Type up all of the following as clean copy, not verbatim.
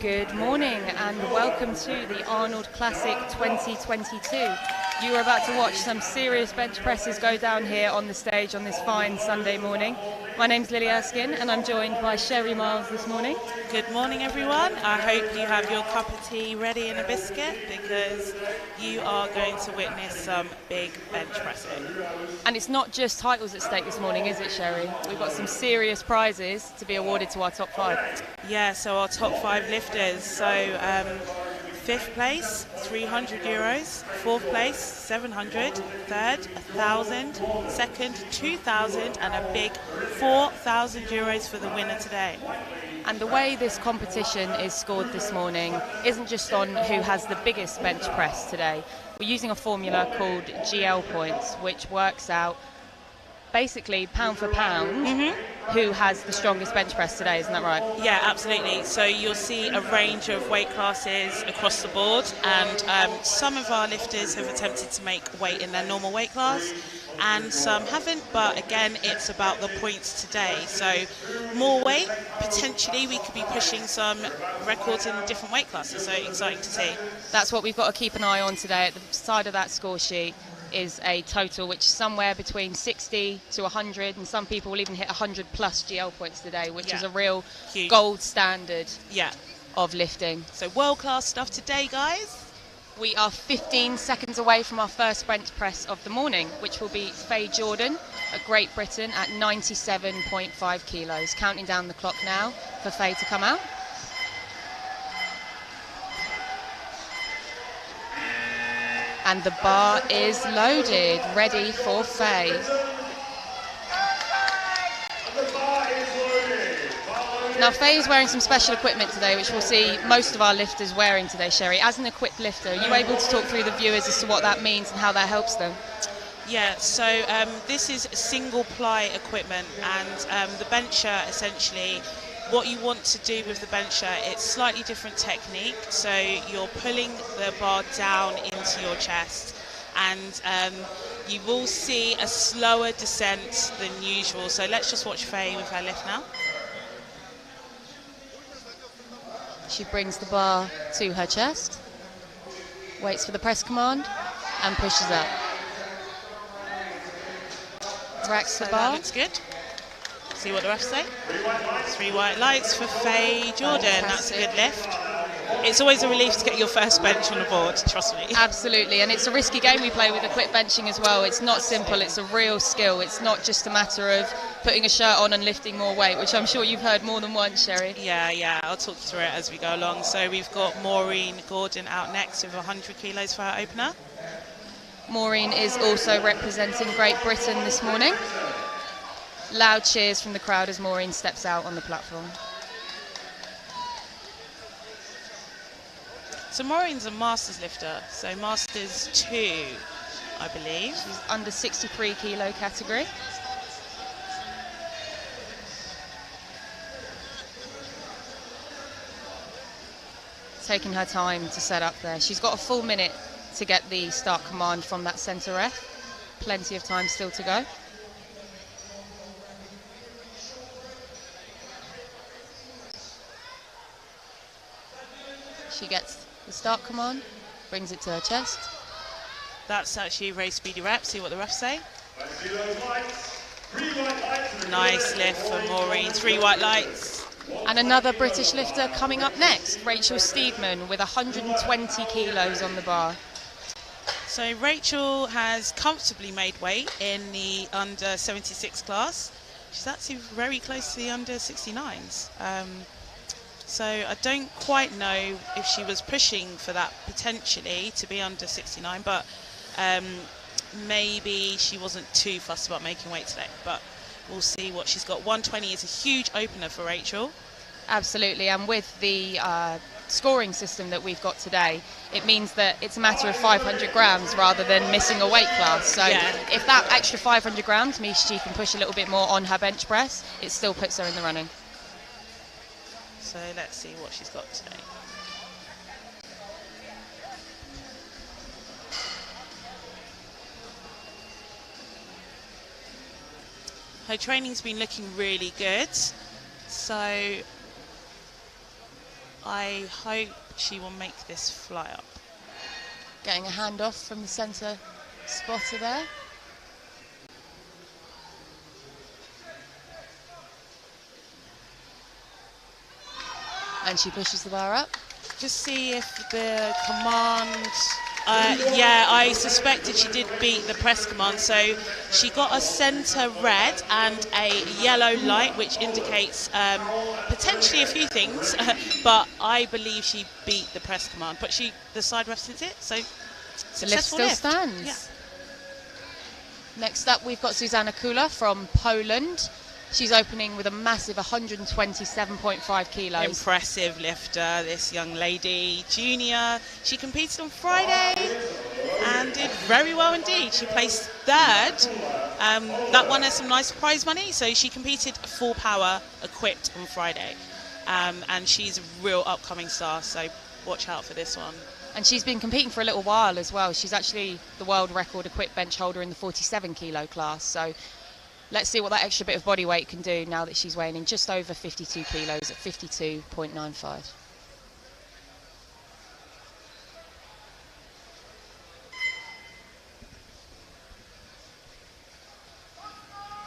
Good morning and welcome to the Arnold Classic 2022. You are about to watch some serious bench presses go down here on the stage on this fine Sunday morning. My name's Lily Erskine and I'm joined by Sherry Miles this morning. Good morning everyone. I hope you have your cup of tea ready and a biscuit because you are going to witness some big bench pressing. And it's not just titles at stake this morning, is it, Sherry? We've got some serious prizes to be awarded to our top five. Yeah, so our top five lifters. So fifth place, €300, fourth place, 700, third, 1,000, second, 2,000, and a big €4,000 for the winner today. And the way this competition is scored this morning isn't just on who has the biggest bench press today. We're using a formula called GL points, which works out basically pound for pound who has the strongest bench press today, isn't that right? Yeah, absolutely. So you'll see a range of weight classes across the board, and some of our lifters have attempted to make weight in their normal weight class and some haven't, but again it's about the points today. So more weight, potentially we could be pushing some records in different weight classes, so exciting to see. That's what we've got to keep an eye on today. At the side of that score sheet is a total which is somewhere between 60 to 100, and some people will even hit 100 plus GL points today, which is a real huge gold standard of lifting. So world-class stuff today, guys. We are 15 seconds away from our first bench press of the morning, which will be Faye Jordan of Great Britain at 97.5 kilos. Counting down the clock now for Faye to come out. And the bar is loaded, ready for Faye. Now Faye is wearing some special equipment today, which we'll see most of our lifters wearing today, Sherry. As an equipped lifter, are you able to talk through the viewers as to what that means and how that helps them? Yeah, so this is single ply equipment, and the bencher, essentially, what you want to do with the bencher, it's slightly different technique. So you're pulling the bar down into your chest, and you will see a slower descent than usual. So let's just watch Faye with her lift now. She brings the bar to her chest, waits for the press command, and pushes up. Racks the bar. That looks good. See what the refs say. 3 white lights for Faye Jordan. That's a good lift. It's always a relief to get your first bench on the board, trust me. Absolutely, and it's a risky game we play with equipped benching as well. It's not simple, it's a real skill. It's not just a matter of putting a shirt on and lifting more weight, which I'm sure you've heard more than once, Sherry. Yeah, I'll talk you through it as we go along. So we've got Maureen Gordon out next with 100 kilos for her opener. Maureen is also representing Great Britain this morning. Loud cheers from the crowd as Maureen steps out on the platform. So Maureen's a Masters lifter, so Masters 2, I believe. She's under 63 kilo category. Taking her time to set up there. She's got a full minute to get the start command from that centre ref. Plenty of time still to go. She gets the start command, brings it to her chest. That's actually a very speedy rep. See what the refs say. Nice lift for Maureen. 3 white lights. And another British lifter coming up next, Rachel Steedman with 120 kilos on the bar. So Rachel has comfortably made weight in the under 76 class. She's actually very close to the under 69s. So I don't quite know if she was pushing for that potentially to be under 69, but maybe she wasn't too fussed about making weight today, but we'll see what she's got. 120 is a huge opener for Rachel. Absolutely, and with the scoring system that we've got today, it means that it's a matter of 500 grams rather than missing a weight class. So if that extra 500 grams means she can push a little bit more on her bench press, it still puts her in the running. So let's see what she's got today. Her training's been looking really good. So I hope she will make this fly up. Getting a handoff from the centre spotter there. And she pushes the bar up. Just see if the command... yeah, I suspected she did beat the press command. So she got a centre red and a yellow light, which indicates potentially a few things. But I believe she beat the press command. But the side ref did it, so the lift still stands. Yeah. Next up, we've got Zuzanna Kula from Poland. She's opening with a massive 127.5 kilos. Impressive lifter, this young lady, junior. She competed on Friday and did very well indeed. She placed third. That won her some nice prize money. So she competed full power equipped on Friday. And she's a real upcoming star, so watch out for this one. And she's been competing for a little while as well. She's actually the world record equipped bench holder in the 47 kilo class. So let's see what that extra bit of body weight can do now that she's weighing in just over 52 kilos at 52.95.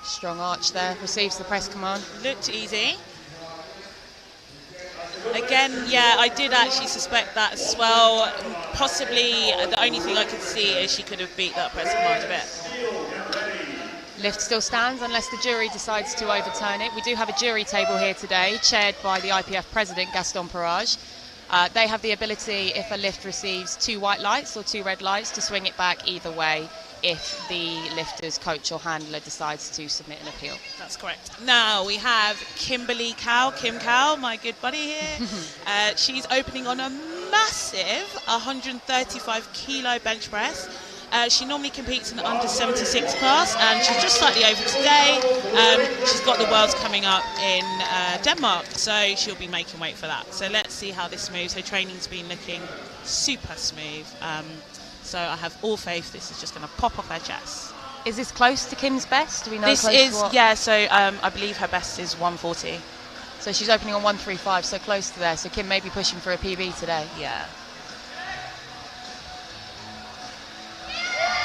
Strong arch there, receives the press command. Looked easy. Again, yeah, I did actually suspect that as well. Possibly the only thing I could see is she could have beat that press command a bit. Lift still stands unless the jury decides to overturn it. We do have a jury table here today, chaired by the IPF president, Gaston Parage. They have the ability, if a lift receives 2 white lights or 2 red lights, to swing it back either way if the lifter's coach or handler decides to submit an appeal. That's correct. Now we have Kimberly Cow, Kim Cow, my good buddy here. She's opening on a massive 135 kilo bench press. She normally competes in the under 76 class, and she's just slightly over today. She's got the Worlds coming up in Denmark, so she'll be making weight for that. So let's see how this moves. Her training's been looking super smooth. So I have all faith this is just going to pop off her chest. Is this close to Kim's best? Do we know This close is, to what? yeah, so I believe her best is 140. So she's opening on 135, so close to there. So Kim may be pushing for a PB today. Yeah.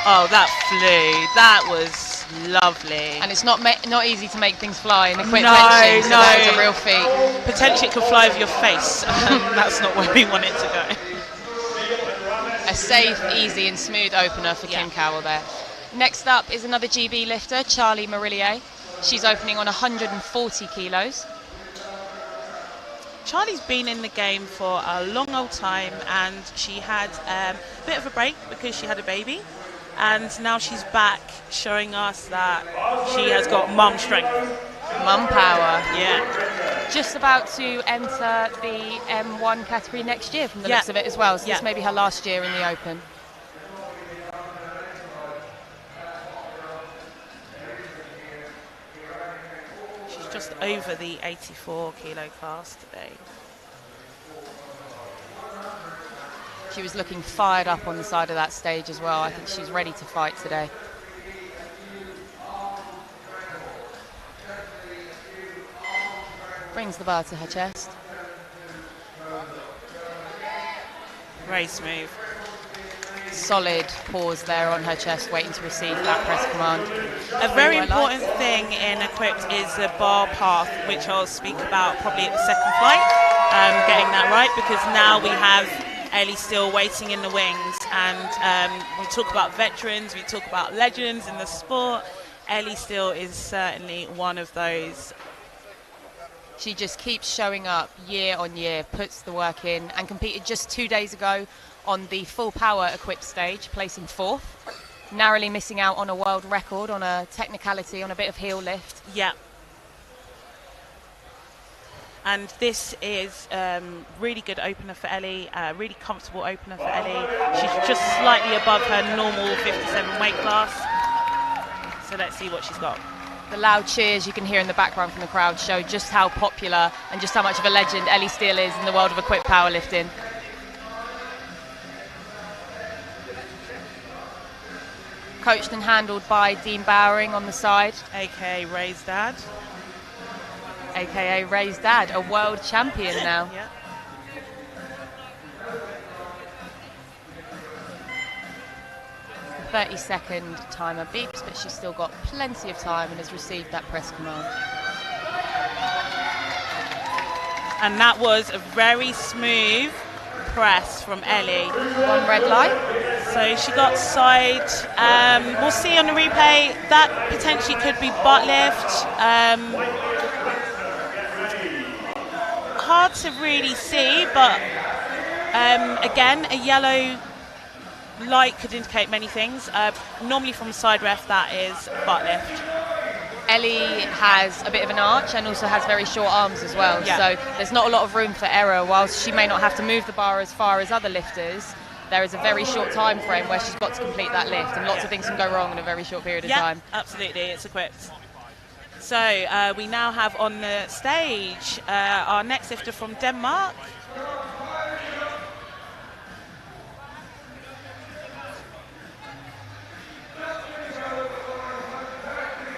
Oh, that flew. That was lovely. And it's not easy to make things fly in equipped No, benching, so no. that was a real feat. Potentially it could fly over your face. That's not where we want it to go. A safe, easy and smooth opener for Kim Cowell there. Next up is another GB lifter, Charlie Marillier. She's opening on 140 kilos. Charlie's been in the game for a long old time, and she had a bit of a break because she had a baby. And now she's back showing us that she has got mum strength. Mum power. Yeah. Just about to enter the M1 category next year from the looks of it as well. So this may be her last year in the Open. She's just over the 84 kilo class today. She was looking fired up on the side of that stage as well. I think she's ready to fight today. Brings the bar to her chest. Very smooth. Solid pause there on her chest, waiting to receive that press command. A very important thing in equipped is the bar path, which I'll speak about probably at the second flight. Getting that right, because now we have Ellie still waiting in the wings, and we talk about veterans, we talk about legends in the sport. Ellie still is certainly one of those. She just keeps showing up year on year, puts the work in, and competed just 2 days ago on the full power equipped stage, placing 4th, narrowly missing out on a world record on a technicality, on a bit of heel lift. Yeah. And this is really good opener for Ellie, really comfortable opener for Ellie. She's just slightly above her normal 57 weight class. So let's see what she's got. The loud cheers you can hear in the background from the crowd show just how popular and just how much of a legend Ellie Steele is in the world of equipped powerlifting. Coached and handled by Dean Bowering on the side. AKA Ray's dad. AKA Ray's dad, a world champion now. Yeah. 30-second timer beeps, but she's still got plenty of time and has received that press command. And that was a very smooth press from Ellie. One red light. So she got side. We'll see on the replay. That potentially could be butt lift. Hard to really see, but again, a yellow light could indicate many things. Normally from side ref, that is butt lift. Ellie has a bit of an arch and also has very short arms as well, Yeah. so there's not a lot of room for error. Whilst she may not have to move the bar as far as other lifters, there is a very short time frame where she's got to complete that lift, and lots of things can go wrong in a very short period of time. Absolutely, it's equipped. So we now have on the stage our next lifter from Denmark.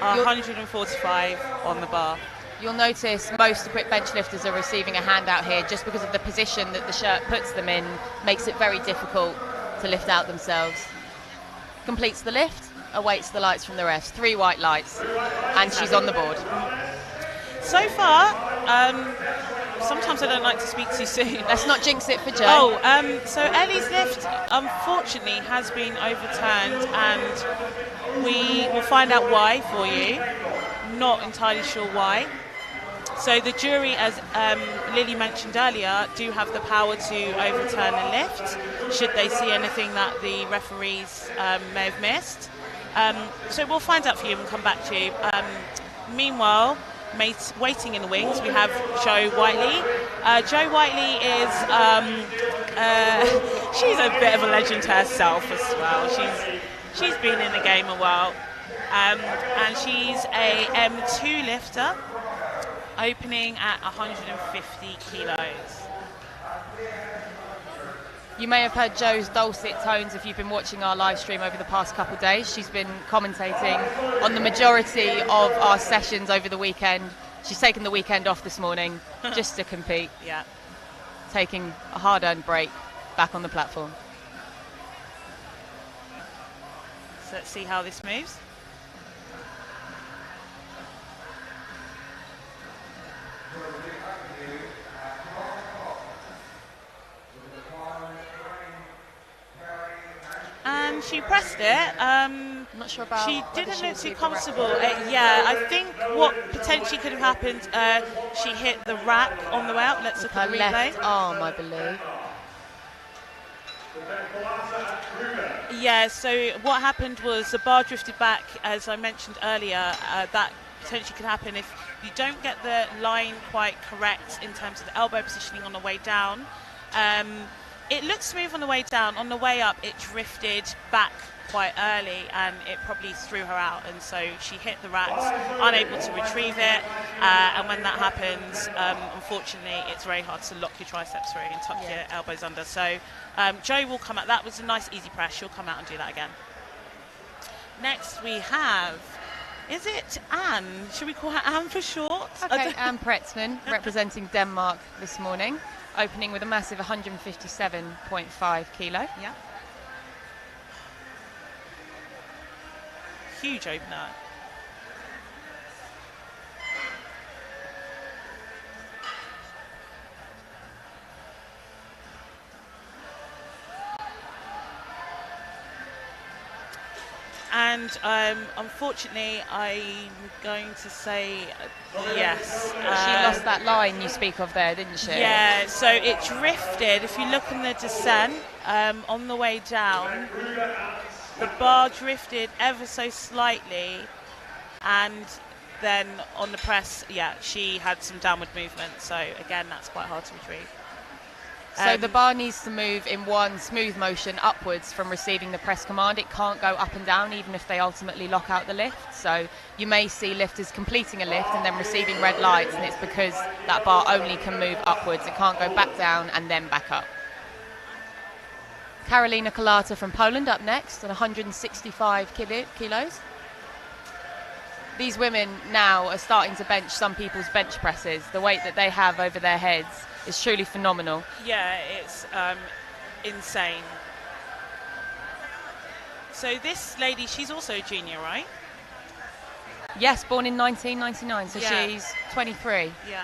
You'll- 145 on the bar. You'll notice most equipped bench lifters are receiving a handout here just because of the position that the shirt puts them in, makes it very difficult to lift out themselves. Completes the lift, awaits the lights from the refs. 3 white lights, and she's on the board. So far, sometimes I don't like to speak too soon. Let's not jinx it for Jo. So Ellie's lift, unfortunately, has been overturned, and we will find out why for you. Not entirely sure why. So the jury, as Lily mentioned earlier, do have the power to overturn a lift should they see anything that the referees may have missed. So we'll find out for you and come back to you. Meanwhile, waiting in the wings, we have Jo Whiteley. Jo Whiteley is she's a bit of a legend herself as well. She's been in the game a while, and she's a M2 lifter, opening at 150 kilos. You may have heard Jo's dulcet tones if you've been watching our live stream over the past couple of days. She's been commentating on the majority of our sessions over the weekend. She's taken the weekend off this morning just to compete. Yeah. Taking a hard-earned break back on the platform. So let's see how this moves. And she pressed it. I'm not sure about. She whether didn't she look too received the comfortable. record. Yeah, I think what potentially could have happened, she hit the rack on the way out. Let's look Her at the left replay. arm, I believe. Yeah, so what happened was the bar drifted back, as I mentioned earlier. That potentially could happen if you don't get the line quite correct in terms of the elbow positioning on the way down. It looked smooth on the way down. On the way up, it drifted back quite early, and it probably threw her out, and so she hit the racks, unable to retrieve it, and when that happens, unfortunately, it's very hard to lock your triceps through and tuck your elbows under. So Jo will come out. That was a nice easy press. She'll come out and do that again. Next we have, is it Anne? Should we call her Anne for short? Okay, Anne Pretzman representing Denmark this morning, opening with a massive 157.5 kilo. Yeah. Huge opener. And unfortunately, I'm going to say yes. She lost that line you speak of there, didn't she? Yeah, so it drifted. If you look on the descent, on the way down, the bar drifted ever so slightly, and then on the press, yeah, she had some downward movement. So again, that's quite hard to retrieve. So the bar needs to move in one smooth motion upwards from receiving the press command. It can't go up and down even if they ultimately lock out the lift. So you may see lifters completing a lift and then receiving red lights, and it's because that bar only can move upwards. It can't go back down and then back up. Karolina Kolata from Poland up next at 165 kilos. These women now are starting to bench some people's bench presses. The weight that they have over their heads is truly phenomenal. Yeah, it's insane. So this lady, she's also a junior, right? Yes, born in 1999, so Yeah. she's 23. Yeah.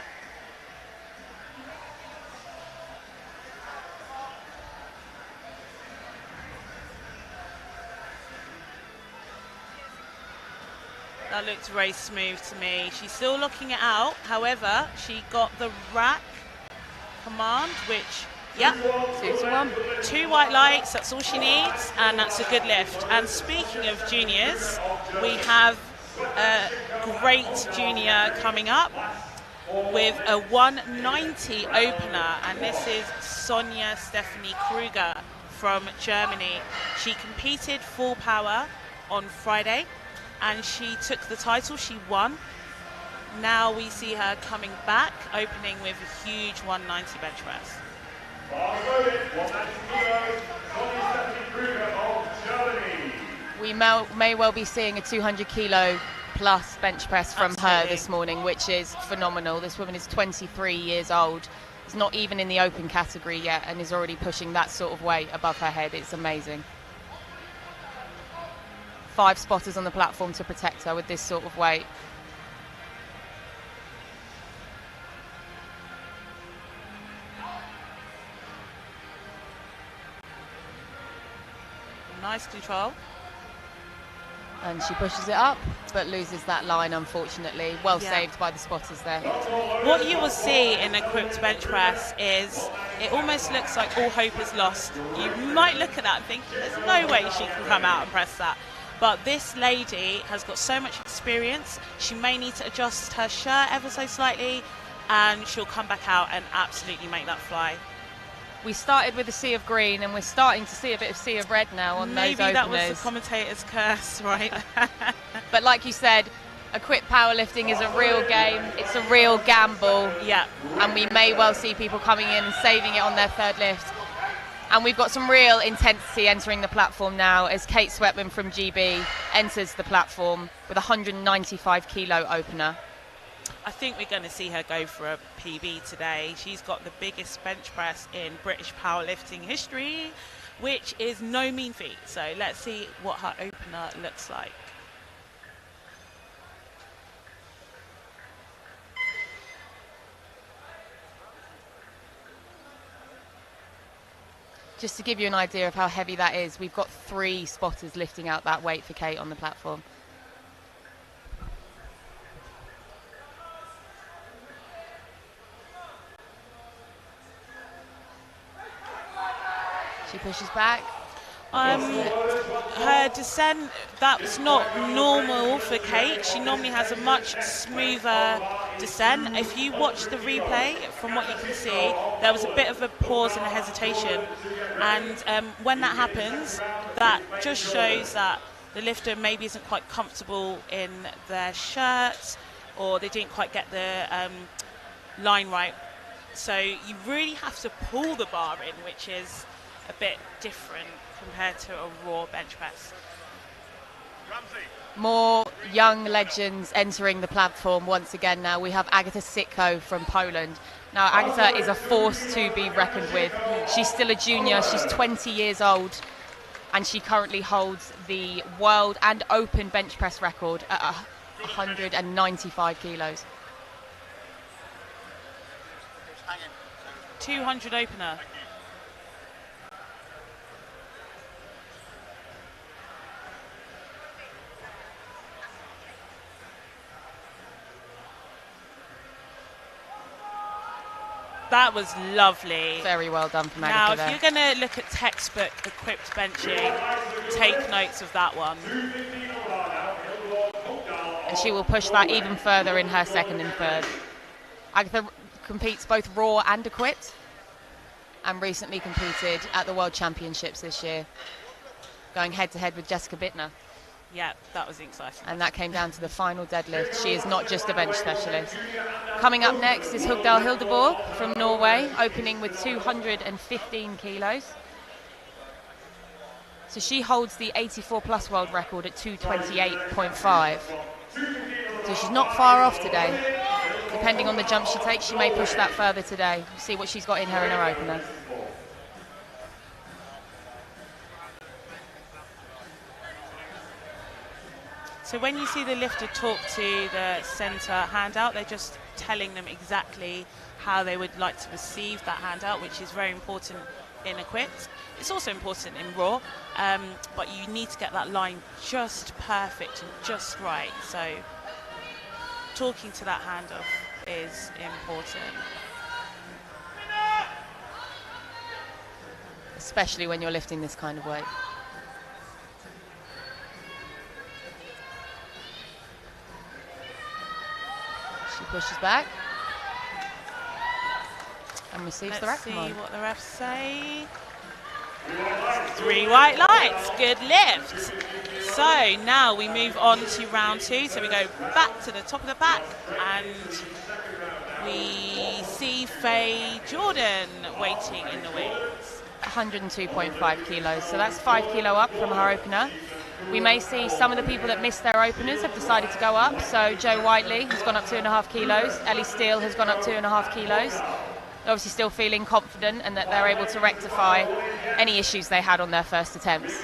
That looked very smooth to me. She's still looking it out. However, she got the rack command, which, yeah, 2-1. 2 white lights, that's all she needs, and that's a good lift. And speaking of juniors, we have a great junior coming up with a 190 opener, and this is Sonja Stephanie Kruger from Germany. She competed full power on Friday, and she took the title. She won. Now we see her coming back, opening with a huge 190 bench press. We may well be seeing a 200 kilo plus bench press from her this morning, which is phenomenal. This woman is 23 years old. Is not even in the open category yet and is already pushing that sort of weight above her head. It's amazing. 5 spotters on the platform to protect her with this sort of weight. Nice control. And she pushes it up, but loses that line, unfortunately. Well saved by the spotters there. What you will see in equipped bench press is it almost looks like all hope is lost. You might look at that and think, there's no way she can come out and press that. But this lady has got so much experience. She may need to adjust her shirt ever so slightly, and she'll come back out and absolutely make that fly. We started with a sea of green, and we're starting to see a bit of sea of red now on those openers. Maybe that was the commentator's curse, right? But like you said, equipped powerlifting is a real game. It's a real gamble. Yeah. And we may well see people coming in and saving it on their third lift. And we've got some real intensity entering the platform now as Kate Sweatman from GB enters the platform with a 195 kilo opener. I think we're going to see her go for a PB today. She's got the biggest bench press in British powerlifting history, which is no mean feat. So let's see what her opener looks like. Just to give you an idea of how heavy that is, we've got 3 spotters lifting out that weight for Kate on the platform. She pushes back. Her descent, that's not normal for Kate. She normally has a much smoother descent. If you watch the replay, from what you can see, there was a bit of a pause and a hesitation. And when that happens, that just shows that the lifter maybe isn't quite comfortable in their shirt, or they didn't quite get the line right. So you really have to pull the bar in, which is a bit different compared to a raw bench press. More young legends entering the platform once again now. We have Agata Sitko from Poland. Now, Agata is a force to be reckoned with. She's still a junior, she's 20 years old, and she currently holds the world and open bench press record at 195 kilos. 200 opener. That was lovely. Very well done from Agata. Now, if there. you're going to look at textbook equipped benching, take notes of that one. And she will push that even further in her second and third. Agatha competes both raw and equipped, and recently competed at the World Championships this year, going head-to-head with Jessica Bittner. Yeah, that was exciting. And that came down to the final deadlift. She is not just a bench specialist. Coming up next is Hugdal Hildeborg from Norway, opening with 215 kilos. So she holds the 84 plus world record at 228.5. So she's not far off today. Depending on the jump she takes, she may push that further today. See what she's got in her opener. So when you see the lifter talk to the centre handout, they're just telling them exactly how they would like to receive that handout, which is very important in equipped. It's also important in raw, but you need to get that line just perfect and just right. So talking to that handoff is important. Especially when you're lifting this kind of weight. She pushes back and receives the rack command. Let's see what the refs say. 3 white lights, good lift. So now we move on to round 2. So we go back to the top of the pack and we see Faye Jordan waiting in the wings. 102.5 kilos, so that's 5 kilo up from her opener. We may see some of the people that missed their openers have decided to go up. So Jo Whiteley has gone up 2.5 kilos. Ellie Steele has gone up 2.5 kilos. They're obviously still feeling confident and that they're able to rectify any issues they had on their first attempts.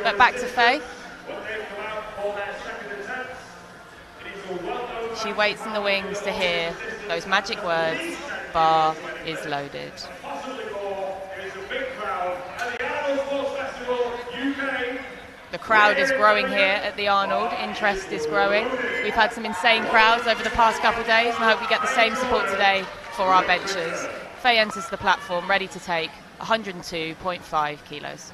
But back to Faye. She waits in the wings to hear those magic words, bar is loaded. The crowd is growing here at the Arnold. Interest is growing. We've had some insane crowds over the past couple of days, and I hope we get the same support today for our benchers. Faye enters the platform ready to take 102.5 kilos.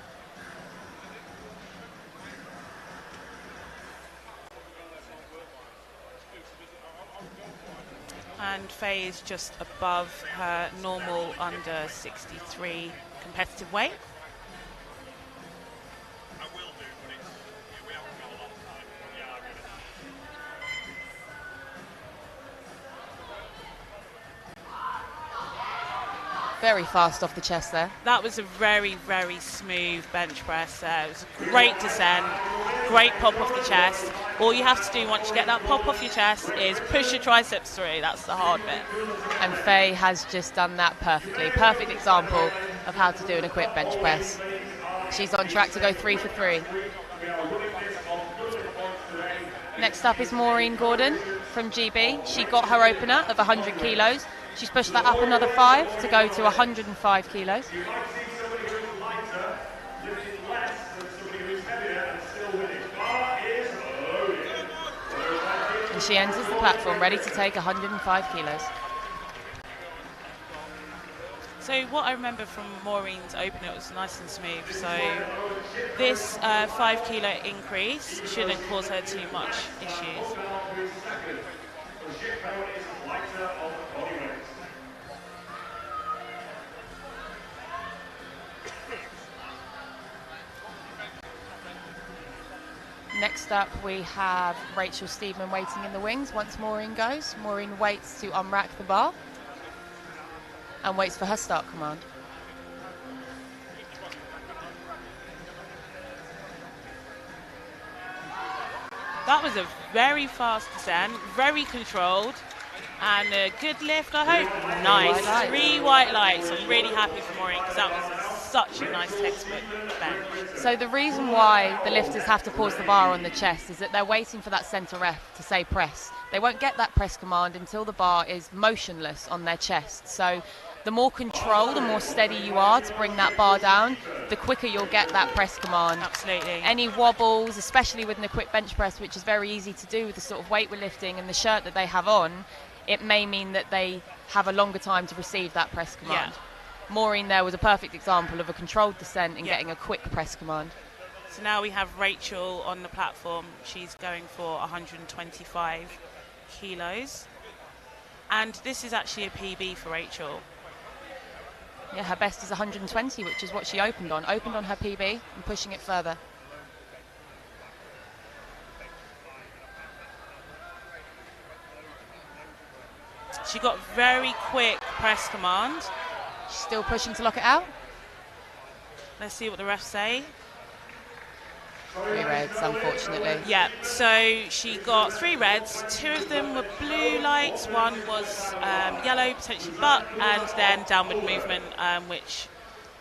And Faye is just above her normal under 63 competitive weight. Very fast off the chest there. That was a very, very smooth bench press there. It was a great descent, great pop off the chest. All you have to do once you get that pop off your chest is push your triceps through. That's the hard bit. And Faye has just done that perfectly. Perfect example of how to do an equipped bench press. She's on track to go 3 for 3. Next up is Maureen Gordon from GB. She got her opener of 100 kilos. She's pushed that up another 5 to go to 105 kilos. And she enters the platform ready to take 105 kilos. So what I remember from Maureen's opener, it was nice and smooth. So this 5 kilo increase shouldn't cause her too much issues. Next up, we have Rachel Steedman waiting in the wings once Maureen goes. Maureen waits to unrack the bar and waits for her start command. That was a very fast descent, very controlled, and a good lift, I hope. Nice. 3 white lights. I'm really happy for Maureen because that was such a nice textbook bench. So the reason why the lifters have to pause the bar on the chest is that they're waiting for that centre ref to say press. They won't get that press command until the bar is motionless on their chest. So the more control, the more steady you are to bring that bar down, the quicker you'll get that press command. Absolutely. Any wobbles, especially with an equipped bench press, which is very easy to do with the sort of weight we're lifting and the shirt that they have on, it may mean that they have a longer time to receive that press command. Yeah. Maureen there was a perfect example of a controlled descent and getting a quick press command. So now we have Rachel on the platform. She's going for 125 kilos. And this is actually a PB for Rachel. Yeah, her best is 120, which is what she opened on. Opened on her PB and pushing it further. She got very quick press command. She's still pushing to lock it out. Let's see what the refs say. 3 reds, unfortunately. Yeah, so she got 3 reds. 2 of them were blue lights. 1 was yellow, potentially butt, and then downward movement, which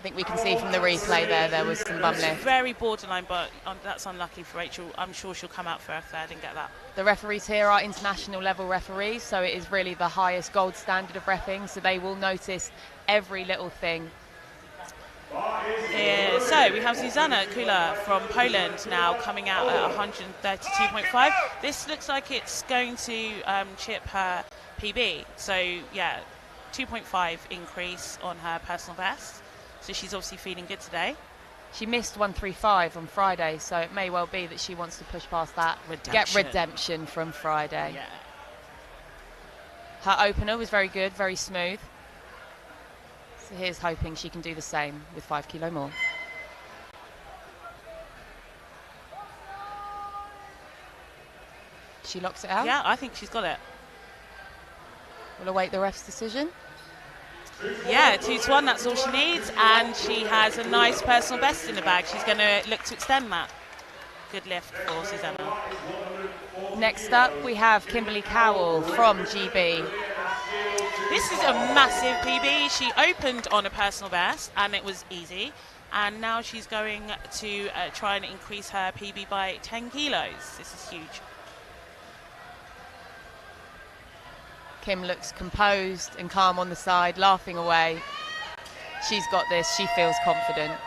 think we can see from the replay there was some bum lift. Very borderline, but that's unlucky for Rachel. I'm sure she'll come out for her third and get that. The referees here are international level referees, so it is really the highest gold standard of reffing, so they will notice every little thing. So we have Zuzana Kula from Poland now coming out at 132.5. This looks like it's going to chip her PB. So yeah, 2.5 increase on her personal best. So she's obviously feeling good today. She missed 135 on Friday, so it may well be that she wants to push past that. Get redemption from Friday. Yeah. Her opener was very good, very smooth. So here's hoping she can do the same with 5 kilo more. She locks it out? Yeah, I think she's got it. We'll await the ref's decision. Yeah, 2-1, that's all she needs, and she has a nice personal best in the bag. She's going to look to extend that. Good lift for Susanna. Next up, we have Kimberly Cowell from GB. This is a massive PB. She opened on a personal best, and it was easy. And now she's going to try and increase her PB by 10 kilos. This is huge. Kim looks composed and calm on the side, laughing away. She's got this. She feels confident.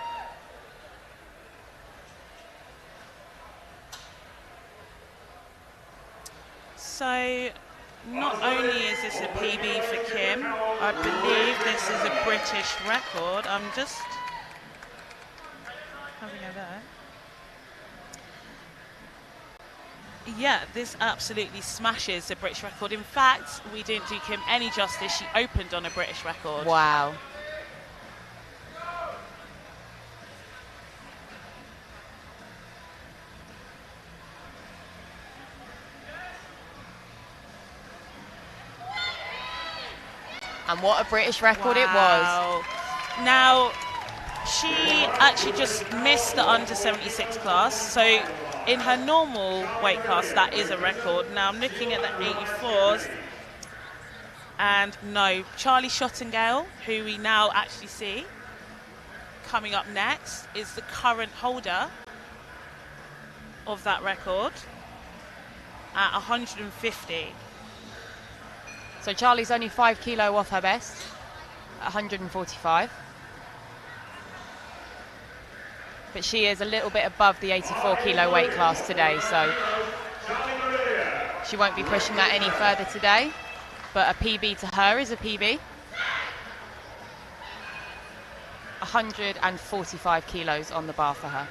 So, not only is this a PB for Kim, I believe this is a British record. I'm just having a look. Yeah, this absolutely smashes the British record. In fact, we didn't do Kim any justice. She opened on a British record. Wow. And what a British record it was. Now, she actually just missed the under 76 class. So in her normal weight class, that is a record. Now I'm looking at the 84s. And no, Charlie Schottengale, who we now actually see coming up next, is the current holder of that record at 150. So Charlie's only 5 kilo off her best, 145. But she is a little bit above the 84 kilo weight class today, so she won't be pushing that any further today. But a PB to her is a PB. 145 kilos on the bar for her.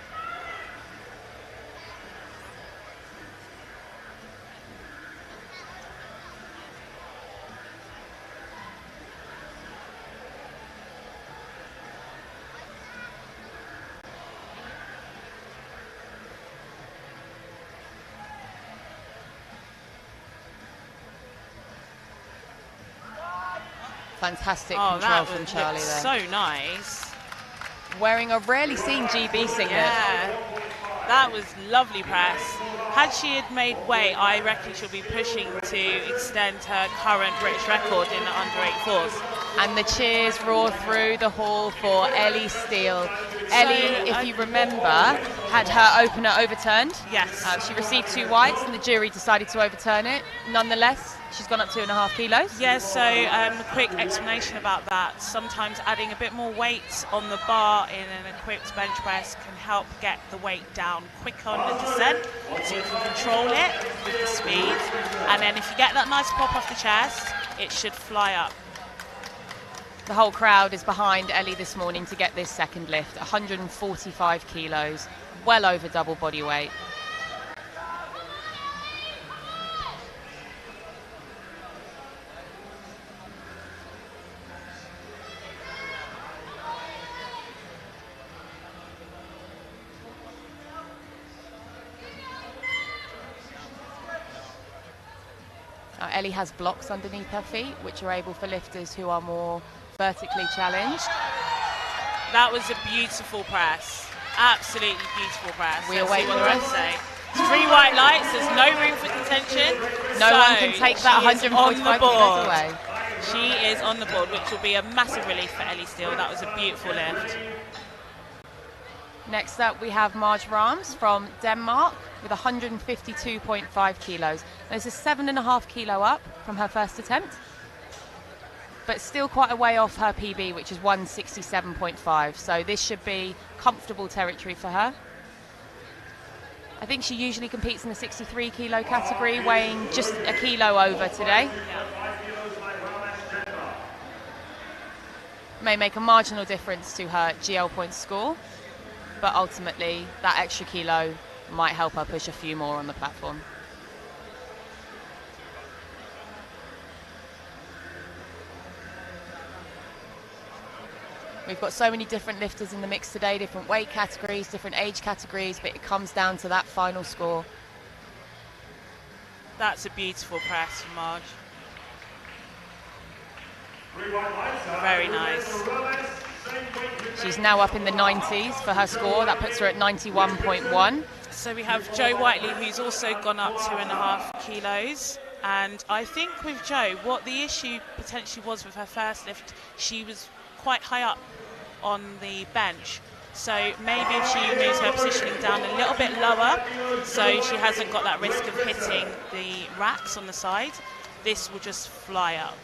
Fantastic control from Charlie there. So nice. Wearing a rarely seen GB singlet. Yeah, that was lovely press. Had she had made weight, I reckon she'll be pushing to extend her current British record in the under 84s. And the cheers roar through the hall for Ellie Steele. Ellie, if you remember, had her opener overturned. Yes. She received 2 whites and the jury decided to overturn it. Nonetheless, she's gone up 2.5 kilos. Yeah, so a quick explanation about that. Sometimes adding a bit more weight on the bar in an equipped bench press can help get the weight down quicker on the descent, so you can control it with the speed. And then if you get that nice pop off the chest, it should fly up. The whole crowd is behind Ellie this morning to get this second lift, 145 kilos, well over double body weight. Now, Ellie has blocks underneath her feet, which are able for lifters who are more vertically challenged. That was a beautiful press. Absolutely beautiful press. We await the rest. Say. 3 white lights, there's no room for contention. No one can take that 145 kilos away. She is on the board, which will be a massive relief for Ellie Steele. That was a beautiful lift. Next up, we have Marge Rams from Denmark with 152.5 kilos. This is 7.5 kilo up from her first attempt, but still quite a way off her PB, which is 167.5. So this should be comfortable territory for her. I think she usually competes in the 63 kilo category, weighing just a kilo over today. May make a marginal difference to her GL point score, but ultimately that extra kilo might help her push a few more on the platform. We've got so many different lifters in the mix today, different weight categories, different age categories, but it comes down to that final score. That's a beautiful press from Marge. Very nice. She's now up in the 90s for her score. That puts her at 91.1. So we have Jo Whiteley, who's also gone up 2.5 kilos. And I think with Jo, what the issue potentially was with her first lift, she was quite high up on the bench. So maybe if she moves her positioning down a little bit lower, so she hasn't got that risk of hitting the racks on the side, this will just fly up.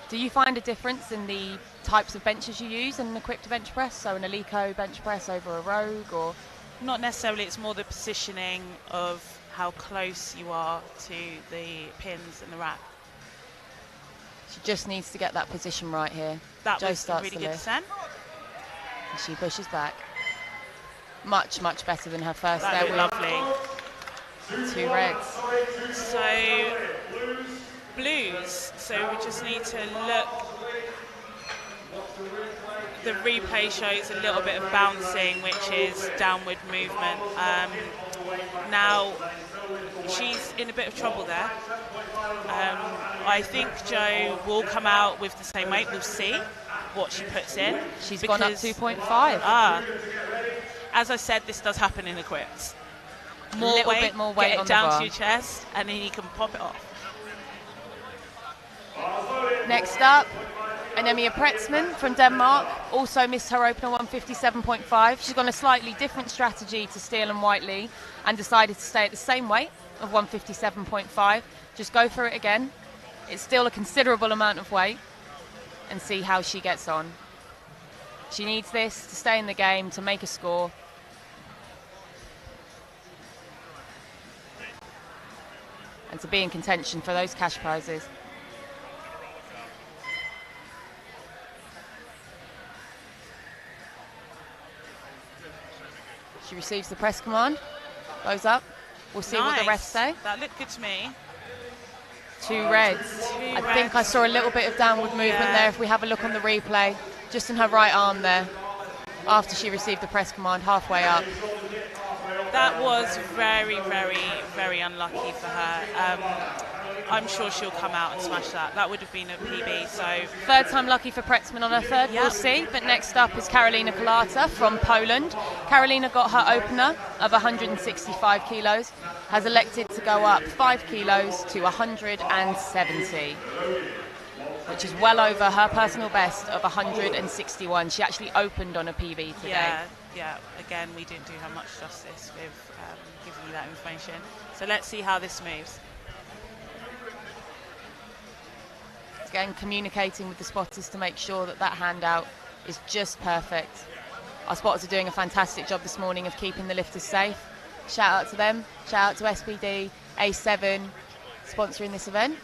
Do you find a difference in the types of benches you use in an equipped bench press? So an Alico bench press over a Rogue, or? Not necessarily, it's more the positioning of how close you are to the pins and the rack. She just needs to get that position right here. That Jo was a starts really the good lift. descent. And she pushes back. Much, much better than her first That there looked with lovely. 2 reds. So blues, so we just need to look. The replay shows a little bit of bouncing, which is downward movement. Now she's in a bit of trouble there. I think Jo will come out with the same weight. We'll see what she puts in. She's gone up 2.5. As I said, this does happen in equipped. More weight, bit more weight get on it down the bar. to your chest, and then you can pop it off. Next up, Anemia Pretzman from Denmark, also missed her opener 157.5. She's gone a slightly different strategy to Steele and Whiteley and decided to stay at the same weight of 157.5. Just go for it again. It's still a considerable amount of weight, and see how she gets on. She needs this to stay in the game, to make a score. And to be in contention for those cash prizes. She receives the press command, goes up. We'll see what the refs say. That looked good to me. 2 reds. I think I saw a little bit of downward movement there if we have a look on the replay. Just in her right arm there, after she received the press command, halfway up. That was very, very, very unlucky for her. I'm sure she'll come out and smash that. That would have been a PB, so... Third time lucky for Pretzman on her third, we'll see. But next up is Karolina Kolata from Poland. Karolina got her opener of 165 kilos, has elected to go up 5 kilos to 170, which is well over her personal best of 161. She actually opened on a PB today. Yeah. Again, we didn't do her much justice with giving you that information. So let's see how this moves. Again, communicating with the spotters to make sure that that handout is just perfect. Our spotters are doing a fantastic job this morning of keeping the lifters safe. Shout out to them. Shout out to SPD, A7, sponsoring this event,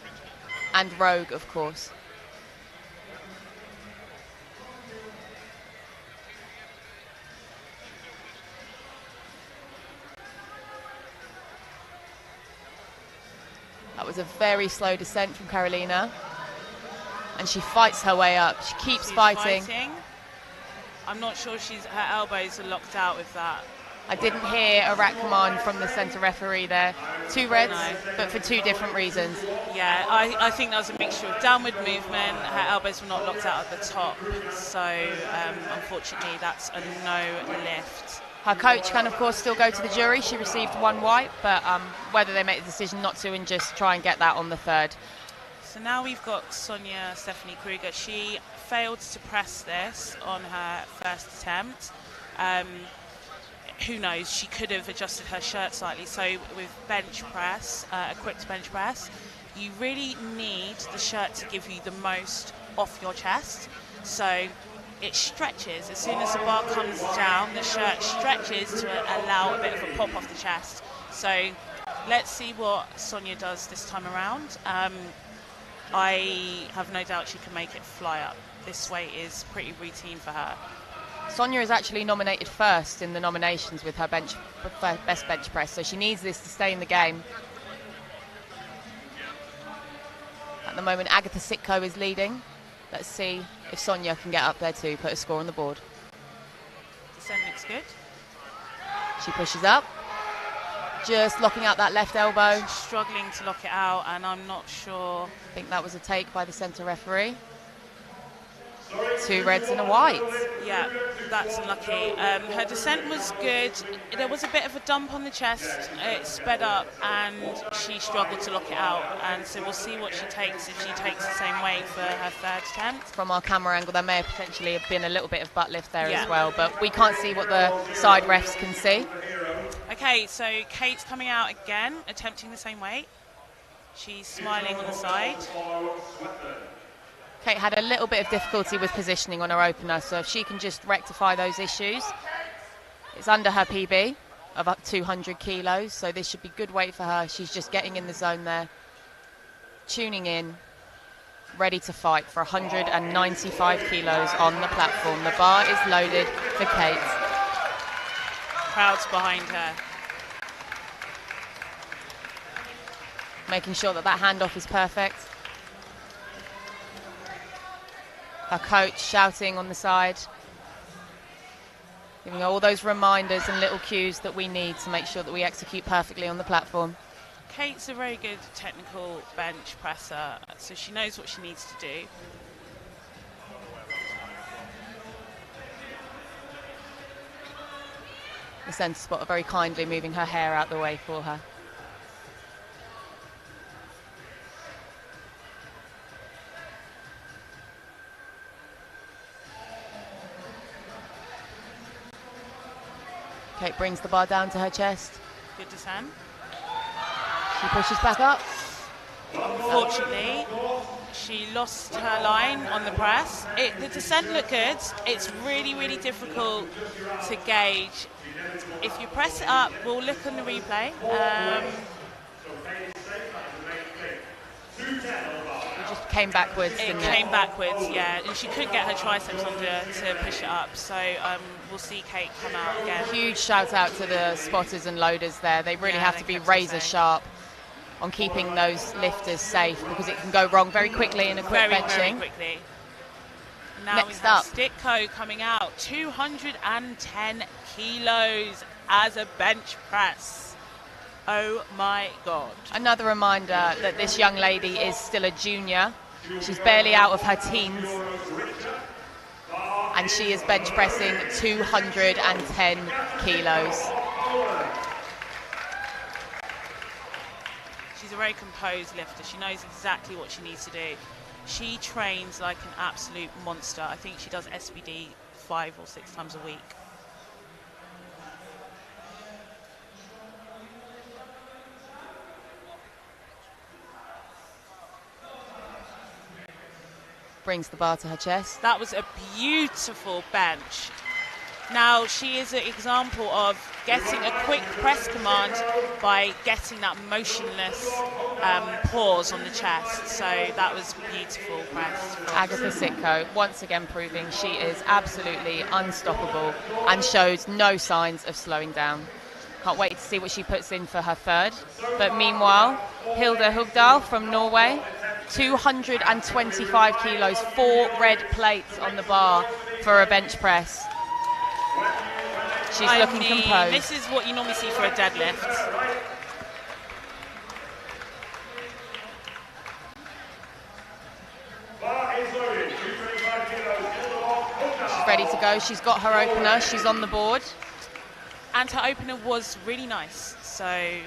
and Rogue, of course. That was a very slow descent from Karolina. And she fights her way up. She keeps fighting. I'm not sure her elbows are locked out with that. I didn't hear a rack command from the centre referee there. 2 reds, but for 2 different reasons. Yeah, I think that was a mixture of downward movement. Her elbows were not locked out at the top. So, unfortunately, that's a no lift. Her coach can, of course, still go to the jury. She received 1 white, but whether they make the decision not to and just try and get that on the third. So now we've got Sonia Stephanie Kruger. She failed to press this on her first attempt. Who knows, she could have adjusted her shirt slightly. So with bench press, equipped bench press, you really need the shirt to give you the most off your chest. So it stretches. As soon as the bar comes down, the shirt stretches to allow a bit of a pop off the chest. So let's see what Sonia does this time around. I have no doubt she can make it fly up. This weight is pretty routine for her. Sonia is actually nominated first in the nominations with her best bench press, so she needs this to stay in the game. At the moment, Agatha Sitko is leading. Let's see if Sonia can get up there too, put a score on the board. Descent looks good. She pushes up, just locking out that left elbow. She's struggling to lock it out, and I'm not sure. I think that was a take by the centre referee. 2 reds and a white. Yeah, that's unlucky. Her descent was good. There was a bit of a dump on the chest. It sped up and she struggled to lock it out. And so we'll see what she takes, if she takes the same weight for her third attempt. From our camera angle, there may have potentially been a little bit of butt lift there as well, but we can't see what the side refs can see. Okay, so Kate's coming out again, attempting the same weight. She's smiling on the side. Kate had a little bit of difficulty with positioning on her opener, so if she can just rectify those issues. It's under her PB of up 200 kilos, so this should be good weight for her. She's just getting in the zone there, tuning in, ready to fight for 195 kilos on the platform. The bar is loaded for Kate. Crowds behind her. Making sure that handoff is perfect. Her coach shouting on the side, giving her all those reminders and little cues that we need to make sure that we execute perfectly on the platform. Kate's a very good technical bench presser, so she knows what she needs to do. The centre spotter very kindly moving her hair out the way for her. Kate brings the bar down to her chest. Good descent. She pushes back up. Unfortunately, she lost her line on the press. The descent looked good. It's really, really difficult to gauge. If you press it up, we'll look on the replay. It just came backwards, It didn't came backwards, yeah, and she couldn't get her triceps under to push it up, so we'll see Kate come out again. Huge shout out to the spotters and loaders there. They really have to be razor sharp on keeping those lifters safe, because it can go wrong very quickly in a quick benching. Very quickly. Now Next we have up, Sitko coming out, 210 kilos as a bench press. Oh my God. another reminder that this young lady is still a junior. She's barely out of her teens. And she is bench pressing 210 kilos. She's a very composed lifter. She knows exactly what she needs to do. She trains like an absolute monster. I think she does SBD 5 or 6 times a week. Brings the bar to her chest. That was a beautiful bench. Now she is an example of getting a quick press command by getting that motionless pause on the chest. So that was beautiful press. Agatha Sitko once again proving she is absolutely unstoppable and shows no signs of slowing down. Can't wait to see what she puts in for her third. But meanwhile, Hilda Hugdal from Norway, 225 kilos, 4 red plates on the bar for a bench press. She's looking composed. This is what you normally see for a deadlift. She's ready to go. She's got her opener. She's on the board. And her opener was really nice. So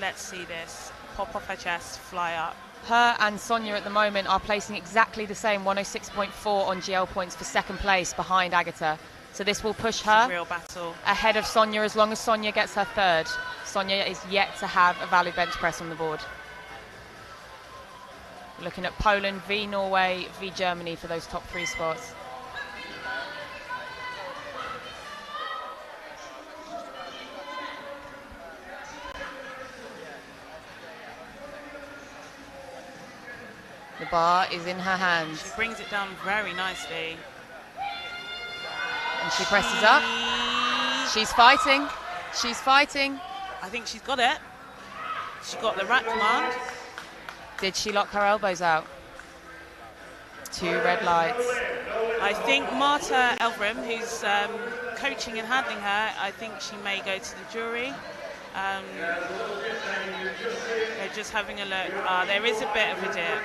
let's see this. Pop off her chest, fly up. Her and Sonia at the moment are placing exactly the same, 106.4 on GL points for second place behind Agatha. So this will push her real battle ahead of Sonia as long as Sonia gets her third. Sonia is yet to have a valid bench press on the board. Looking at Poland v Norway v Germany for those top 3 spots. The bar is in her hands. She brings it down very nicely. And she presses up. She's fighting. She's fighting. I think she's got it. She got the rack command. Did she lock her elbows out? 2 red lights. I think Marta Elverum, who's coaching and handling her, I think she may go to the jury. They're just having a look. There is a bit of a dip.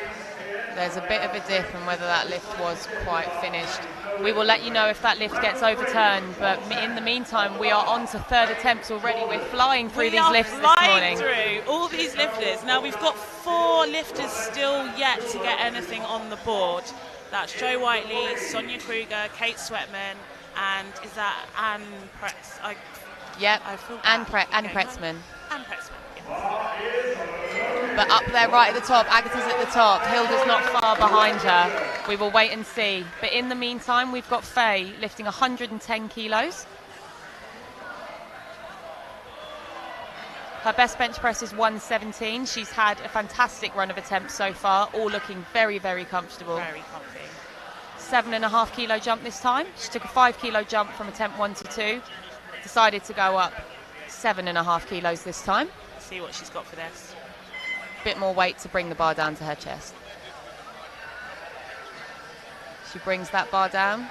There's a bit of a dip, and whether that lift was quite finished. We will let you know if that lift gets overturned, but in the meantime, we are on to third attempts already. We're flying through these lifts this morning. Through all these lifters. Now we've got 4 lifters still yet to get anything on the board. That's Jo Whiteley, Sonia Kruger, Kate Sweatman, and is that Anne Pretz? Yep, Anne Pretzman. Anne Pretzman, yes. But up there right at the top, Agatha's at the top. Hilda's not far behind her. We will wait and see. But in the meantime, we've got Faye lifting 110 kilos. Her best bench press is 117. She's had a fantastic run of attempts so far, all looking very, very comfortable. Very comfy. 7.5 kilo jump this time. She took a 5 kilo jump from attempt 1 to 2. Decided to go up 7.5 kilos this time. Let's see what she's got for this. Bit more weight to bring the bar down to her chest. She brings that bar down.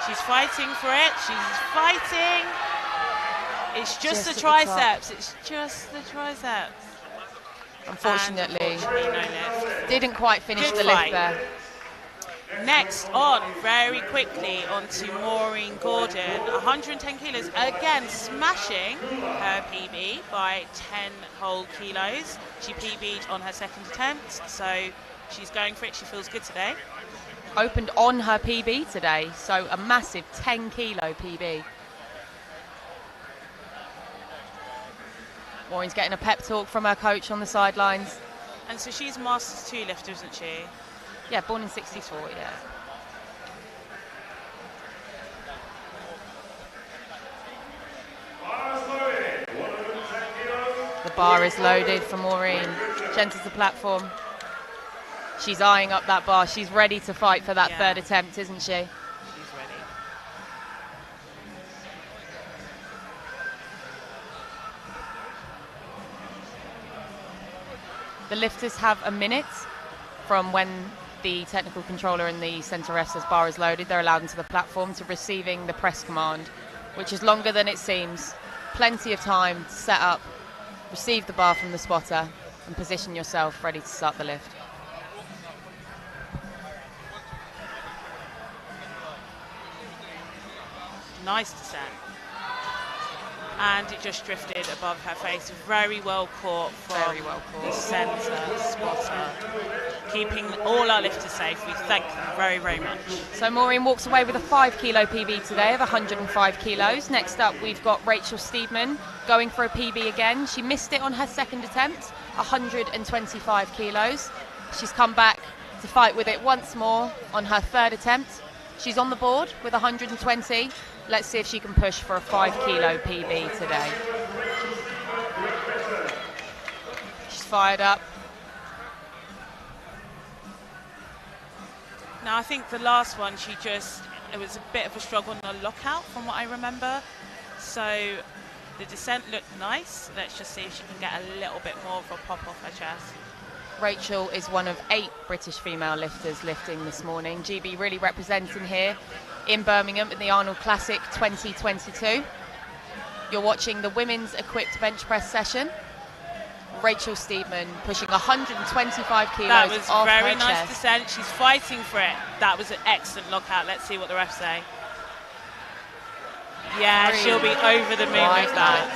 She's fighting for it. She's fighting. It's just the triceps. It's just the triceps. Unfortunately, no lift. Didn't quite finish the lift there. Next on, very quickly, onto Maureen Gordon, 110 kilos, again smashing her PB by 10 whole kilos. She PB'd on her second attempt, so she's going for it. She feels good today. Opened on her PB today, so a massive 10 kilo PB. Maureen's getting a pep talk from her coach on the sidelines. And so she's a Masters 2 lifter, isn't she? Yeah, born in 64, yeah. The bar is loaded for Maureen. She enters the platform. She's eyeing up that bar. She's ready to fight for that third attempt, isn't she? She's ready. The lifters have a minute from when the technical controller in the centre ref says bar is loaded. They're allowed into the platform to receiving the press command, which is longer than it seems. Plenty of time to set up, receive the bar from the spotter, and position yourself ready to start the lift. Nice descent. And it just drifted above her face. Very well caught from the centre spotter. Keeping all our lifters safe. We thank them very, very much. So Maureen walks away with a 5 kilo PB today of 105 kilos. Next up, we've got Rachel Steedman going for a PB again. She missed it on her second attempt, 125 kilos. She's come back to fight with it once more on her third attempt. She's on the board with 120. Let's see if she can push for a 5 kilo PB today. She's fired up. Now I think the last one, it was a bit of a struggle on the lockout from what I remember. So the descent looked nice. Let's just see if she can get a little bit more of a pop off her chest. Rachel is one of 8 British female lifters lifting this morning. GB really representing here in Birmingham at the Arnold Classic 2022. You're watching the women's equipped bench press session. Rachel Steedman pushing 125 kilos That was off very her nice chest. descent. She's fighting for it. That was an excellent lockout. Let's see what the refs say. Yeah, she'll be over the moon with that.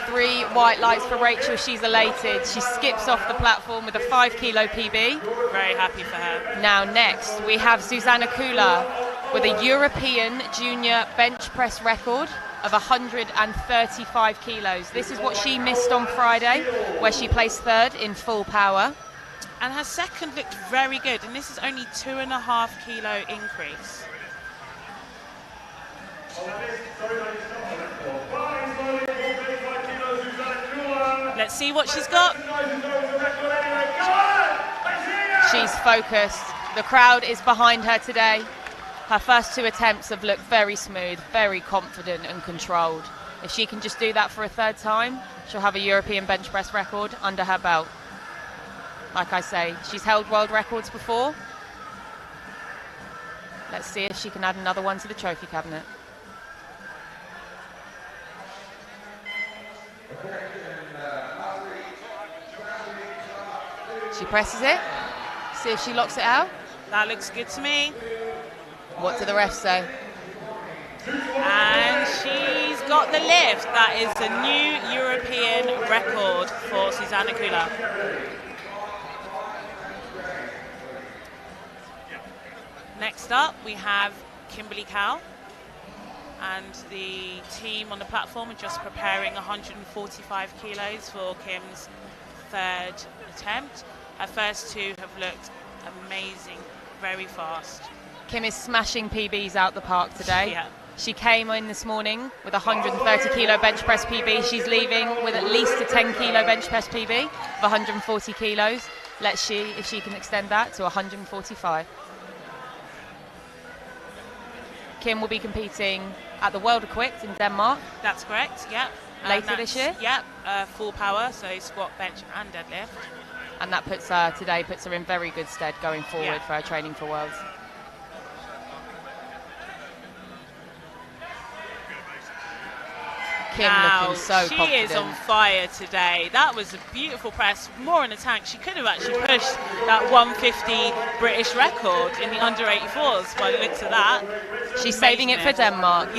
3 white lights for Rachel. She's elated. She skips off the platform with a 5 kilo PB. Very happy for her. Now next we have Susanna Kula with a European junior bench press record of 135 kilos. This is what she missed on Friday, where she placed 3rd in full power. And her second looked very good, and this is only 2.5 kilo increase. Let's see what she's got. She's focused. The crowd is behind her today. Her first 2 attempts have looked very smooth, very confident and controlled. If she can just do that for a 3rd time, she'll have a European bench press record under her belt. Like I say, she's held world records before. Let's see if she can add another one to the trophy cabinet. She presses it. See if she locks it out. That looks good to me. What do the refs say? And she's got the lift. That is a new European record for Susanna Kula. Next up, we have Kimberly Cow, and the team on the platform are just preparing 145 kilos for Kim's 3rd attempt. Her first 2 have looked amazing, very fast. Kim is smashing PBs out the park today. Yeah. She came in this morning with a 130 kilo bench press PB. She's leaving with at least a 10 kilo bench press PB of 140 kilos. Let's see if she can extend that to 145. Kim will be competing at the World Equipped in Denmark. That's correct, yep. Later this year? Yep, full power, so squat, bench and deadlift. And that puts her in very good stead going forward for her training for Worlds. Kim looking so confident. She is on fire today. That was a beautiful press, more in the tank. She could have actually pushed that 150 British record in the under 84s by the looks of that. She's saving it for Denmark.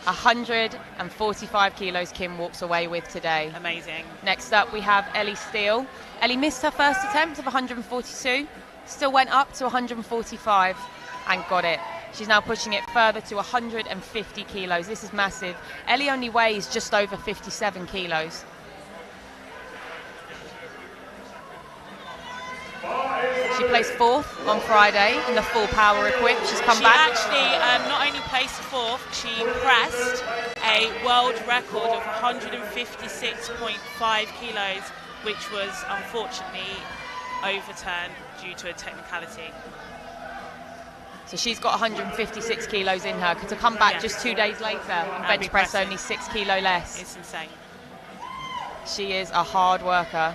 145 kilos Kim walks away with today. Amazing. Next up we have Ellie Steele. Ellie missed her first attempt of 142, still went up to 145 and got it. She's now pushing it further to 150 kilos. This is massive. Ellie only weighs just over 57 kilos. She placed 4th on Friday in the full power equipped. She's come back. She actually not only placed 4th, she pressed a world record of 156.5 kilos, which was unfortunately overturned due to a technicality. So she's got 156 kilos in her. To come back just 2 days later and bench press only 6 kilo less. It's insane. She is a hard worker.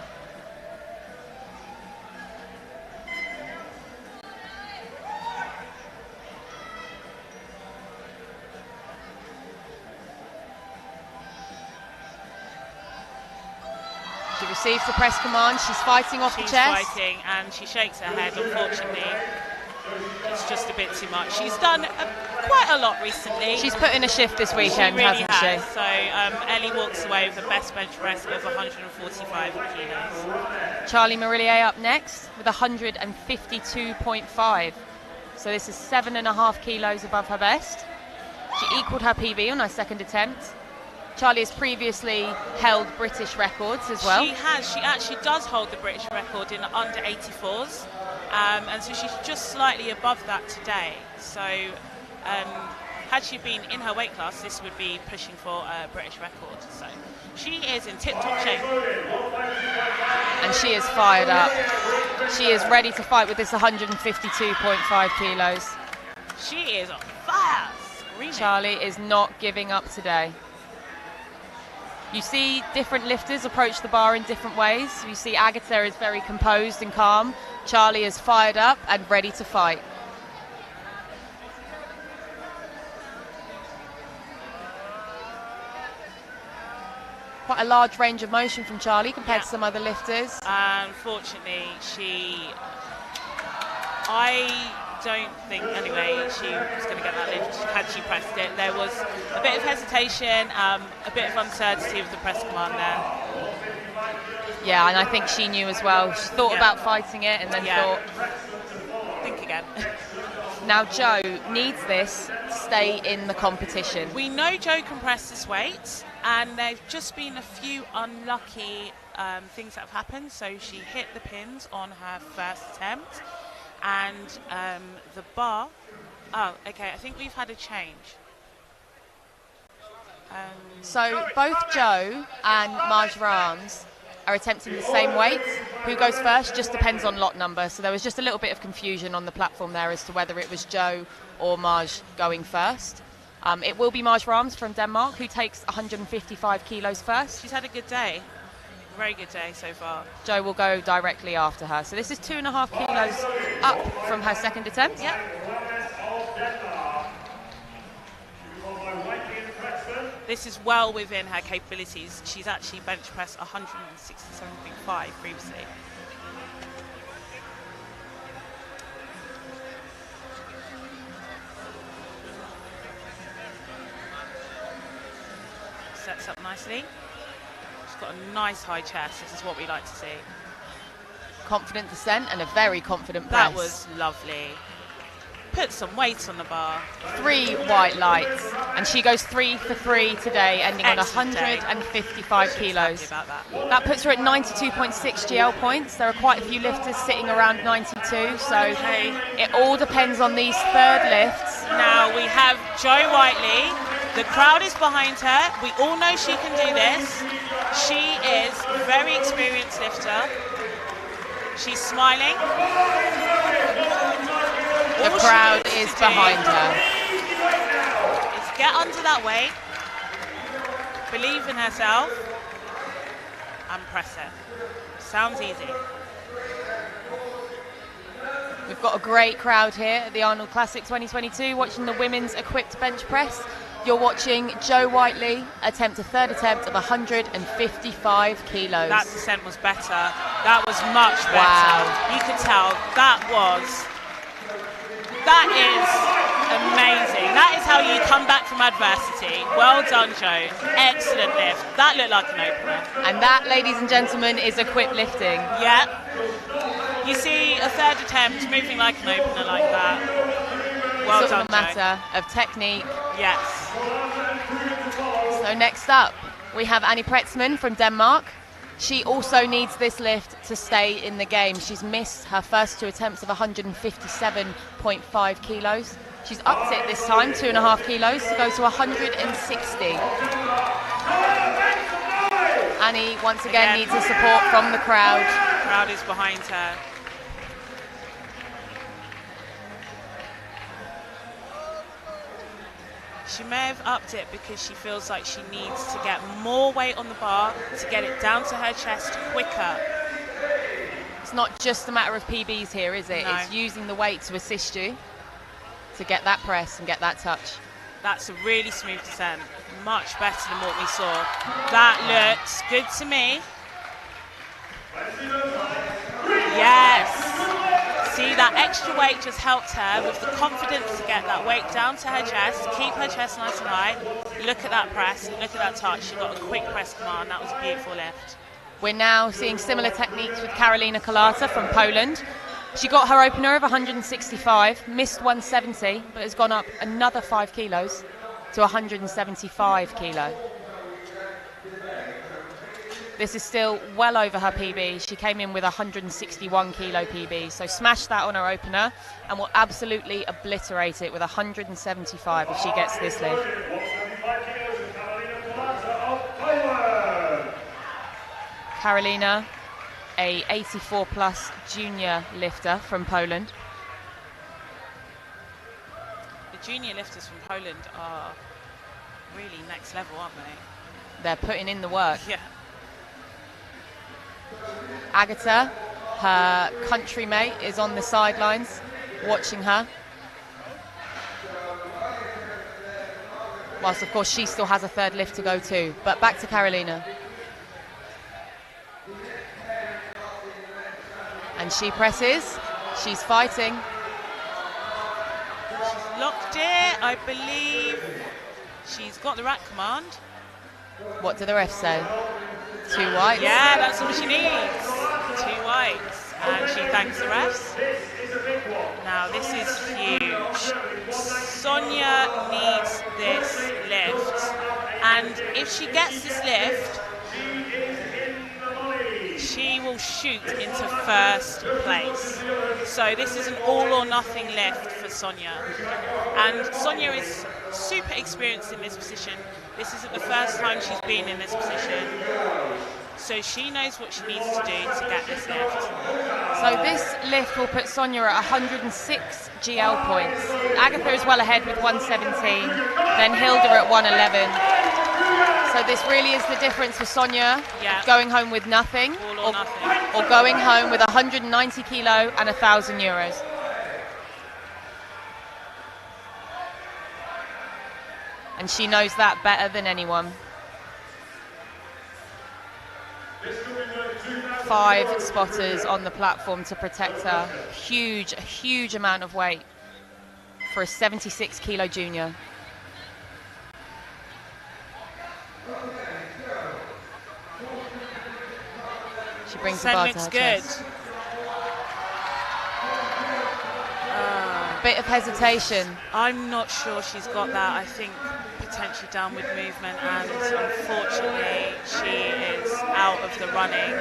She receives the press command. She's fighting off the chest. She's fighting and she shakes her head, unfortunately. It's just a bit too much. She's done quite a lot recently. She's put in a shift this weekend, she really hasn't has. she? So Ellie walks away with the best bench press of 145 kilos. Charlie Marillier up next with 152.5. So this is 7.5 kilos above her best. She equalled her PB on her 2nd attempt. Charlie has previously held British records as well. She has. She actually does hold the British record in the under 84s. And so she's just slightly above that today. So had she been in her weight class, this would be pushing for a British record. So she is in tip-top shape. And she is fired up. She is ready to fight with this 152.5 kilos. She is on fire. Screaming. Charlie is not giving up today. You see different lifters approach the bar in different ways. You see Agatha is very composed and calm. Charlie is fired up and ready to fight. Quite a large range of motion from Charlie compared to some other lifters. Unfortunately, I don't think, anyway, she was going to get that lift had she pressed it. There was a bit of hesitation, a bit of uncertainty with the press command there. Yeah, and I think she knew as well. She thought about fighting it and then thought... Think again. Now Jo needs this to stay in the competition. We know Jo can press this weight, and there've just been a few unlucky things that have happened. So she hit the pins on her first attempt, and the bar... Oh, okay, I think we've had a change. So both Jo and Marge Rams are attempting the same weight. Who goes first just depends on lot number. So there was just a little bit of confusion on the platform there as to whether it was Jo or Marge going first. It will be Marge Rams from Denmark who takes 155 kilos first. She's had a good day. Very good day so far. Jo will go directly after her. So this is 2.5 kilos up from her second attempt. Yep. This is well within her capabilities. She's actually bench pressed 167.5 previously. Sets up nicely. She's got a nice high chest. This is what we like to see. Confident descent and a very confident press. That was lovely. Put some weight on the bar. 3 white lights, and she goes 3 for 3 today, ending on 155 kilos. That puts her at 92.6 GL points. There are quite a few lifters sitting around 92, so it all depends on these third lifts. Now we have Jo Whiteley. The crowd is behind her. We all know she can do this. She is a very experienced lifter. She's smiling. The crowd is behind her. Is get under that weight, believe in herself, and press it. Sounds easy. We've got a great crowd here at the Arnold Classic 2022 watching the women's equipped bench press. You're watching Jo Whiteley attempt a third attempt of 155 kilos. That descent was better. That was much better. Wow. You could tell that is amazing. That is how you come back from adversity. Well done, Jo. Excellent lift. That looked like an opener. And that, ladies and gentlemen, is equipped lifting. Yeah. You see a third attempt moving like an opener like that. Well done, Jo. It's all a matter of technique. Yes. So next up, we have Annie Pretzmann from Denmark. She also needs this lift to stay in the game. She's missed her first 2 attempts of 157.5 kilos. She's upped it this time, 2.5 kilos, to go to 160. Annie, once again, needs the support from the crowd. The crowd is behind her. She may have upped it because she feels like she needs to get more weight on the bar to get it down to her chest quicker. It's not just a matter of PBs here, is it? No. It's using the weight to assist you to get that press and get that touch. That's a really smooth descent. Much better than what we saw. That looks good to me. Yes. See, that extra weight just helped her with the confidence to get that weight down to her chest, keep her chest nice and high. Look at that press, look at that touch. She got a quick press command. That was a beautiful lift. We're now seeing similar techniques with Karolina Kolata from Poland. She got her opener of 165, missed 170, but has gone up another 5 kilos to 175 kilo. This is still well over her PB. She came in with 161 kilo PB, so smash that on her opener and will absolutely obliterate it with 175 if she gets this lift. Karolina, a 84 plus junior lifter from Poland. The junior lifters from Poland are really next level, aren't they? They're putting in the work. Yeah. Agata, her country mate, is on the sidelines watching her. Whilst, of course, she still has a third lift to go too. But back to Karolina. And she presses. She's fighting. it. I believe she's got the rack command. What do the refs say? 2 whites? Yeah, that's all she needs. 2 whites. And she thanks the refs. Now, this is huge. Sonia needs this lift. And if she gets this lift, she will shoot into first place. So this is an all or nothing lift for Sonia. And Sonia is super experienced in this position. This isn't the first time she's been in this position. So she knows what she needs to do to get this lift. So this lift will put Sonia at 106 GL points. Agatha is well ahead with 117, then Hilda at 111. So this really is the difference for Sonia, going home with nothing, All or nothing. or going home with 190 kilo and €1,000. And she knows that better than anyone. 5 spotters on the platform to protect her. A huge amount of weight for a 76 kilo junior. She brings the bar to her chest. Bit of hesitation. I'm not sure she's got that. I think potentially downward movement, and unfortunately she is out of the running.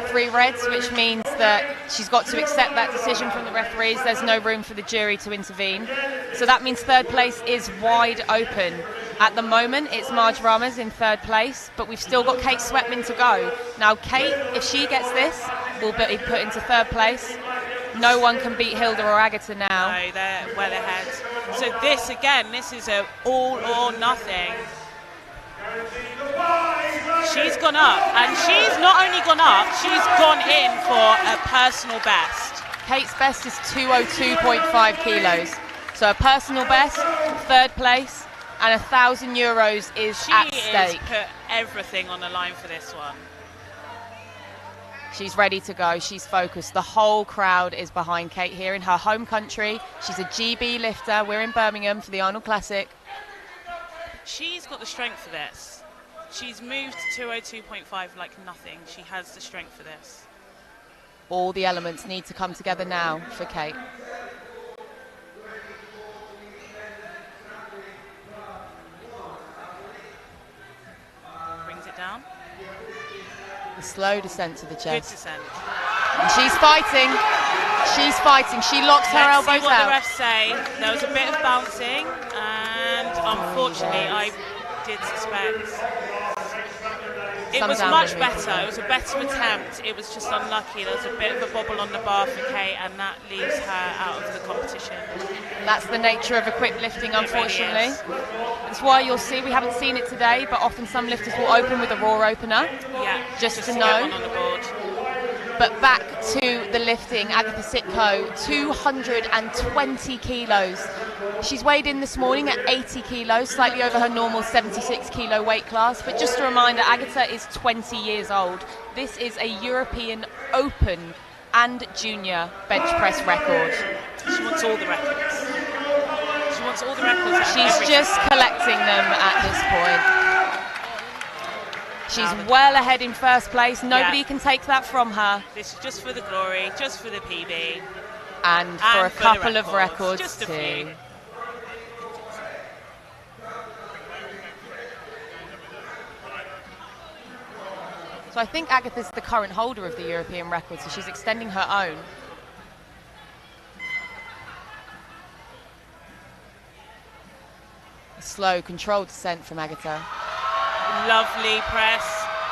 3 reds, which means that she's got to accept that decision from the referees. There's no room for the jury to intervene. So that means third place is wide open. At the moment, it's Marge Ramos in third place, but we've still got Kate Sweatman to go. Now, Kate, if she gets this, will be put into third place. No one can beat Hilda or Agatha now. No, they're well ahead. So this, again, this is a all or nothing. She's gone up, and she's not only gone up, she's gone in for a personal best. Kate's best is 202.5 kilos. So a personal best, third place, and €1,000 is at stake. She has put everything on the line for this one. She's ready to go. She's focused. The whole crowd is behind Kate here in her home country. She's a GB lifter. We're in Birmingham for the Arnold Classic. She's got the strength for this. She's moved to 202.5 like nothing. She has the strength for this. All the elements need to come together now for Kate. Brings it down. The slow descent to the chest. Good descent. And she's fighting. She's fighting. She locks her elbows Let's see what out. the refs say. There was a bit of bouncing, and unfortunately, I did suspect. It was much better. It was a better attempt. It was just unlucky. There was a bit of a bobble on the bar for Kate, and that leaves her out of the competition. That's the nature of equipped lifting, unfortunately. That's why you'll see, we haven't seen it today, but often some lifters will open with a raw opener. Yeah, just to get know. one on the board. But back to the lifting, Agatha Sitko, 220 kilos. She's weighed in this morning at 80 kilos, slightly over her normal 76 kilo weight class. But just a reminder, Agatha is 20 years old. This is a European Open and Junior bench press record. She wants all the records. She wants all the records. She's just collecting them at this point. She's well ahead in first place. Nobody can take that from her. This is just for the glory, just for the PB. And for a couple of records just a too. few. So I think Agatha's the current holder of the European record, so she's extending her own. A slow, controlled descent from Agatha. Lovely press.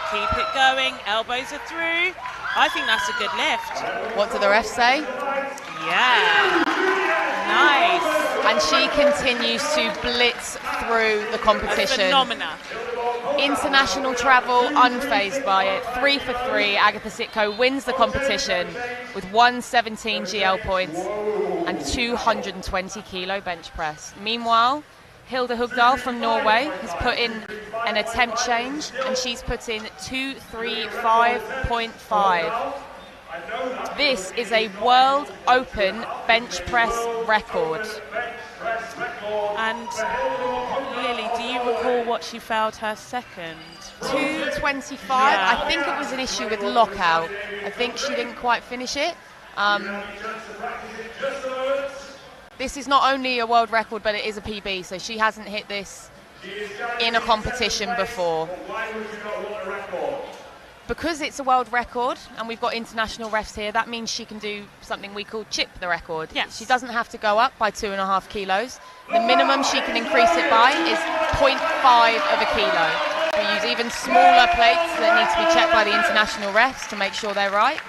Keep it going. Elbows are through. I think that's a good lift. What do the refs say? Yeah. Nice. And she continues to blitz through the competition. Phenomena. International travel, unfazed by it. 3 for 3. Agatha Sitko wins the competition with 117 GL points and 220 kilo bench press. Meanwhile, Hilda Hugdal from Norway has put in an attempt change, and she's put in 235.5. This is a World Open bench press record. And Lily, do you recall what she failed her second? 2:25. Yeah. I think it was an issue with lockout. I think she didn't quite finish it. This is not only a world record, but it is a PB, so she hasn't hit this in a competition before. Because it's a world record and we've got international refs here, that means she can do something we call chip the record. Yes. She doesn't have to go up by 2.5 kilos. The minimum she can increase it by is 0.5 of a kilo. We use even smaller plates that need to be checked by the international refs to make sure they're right.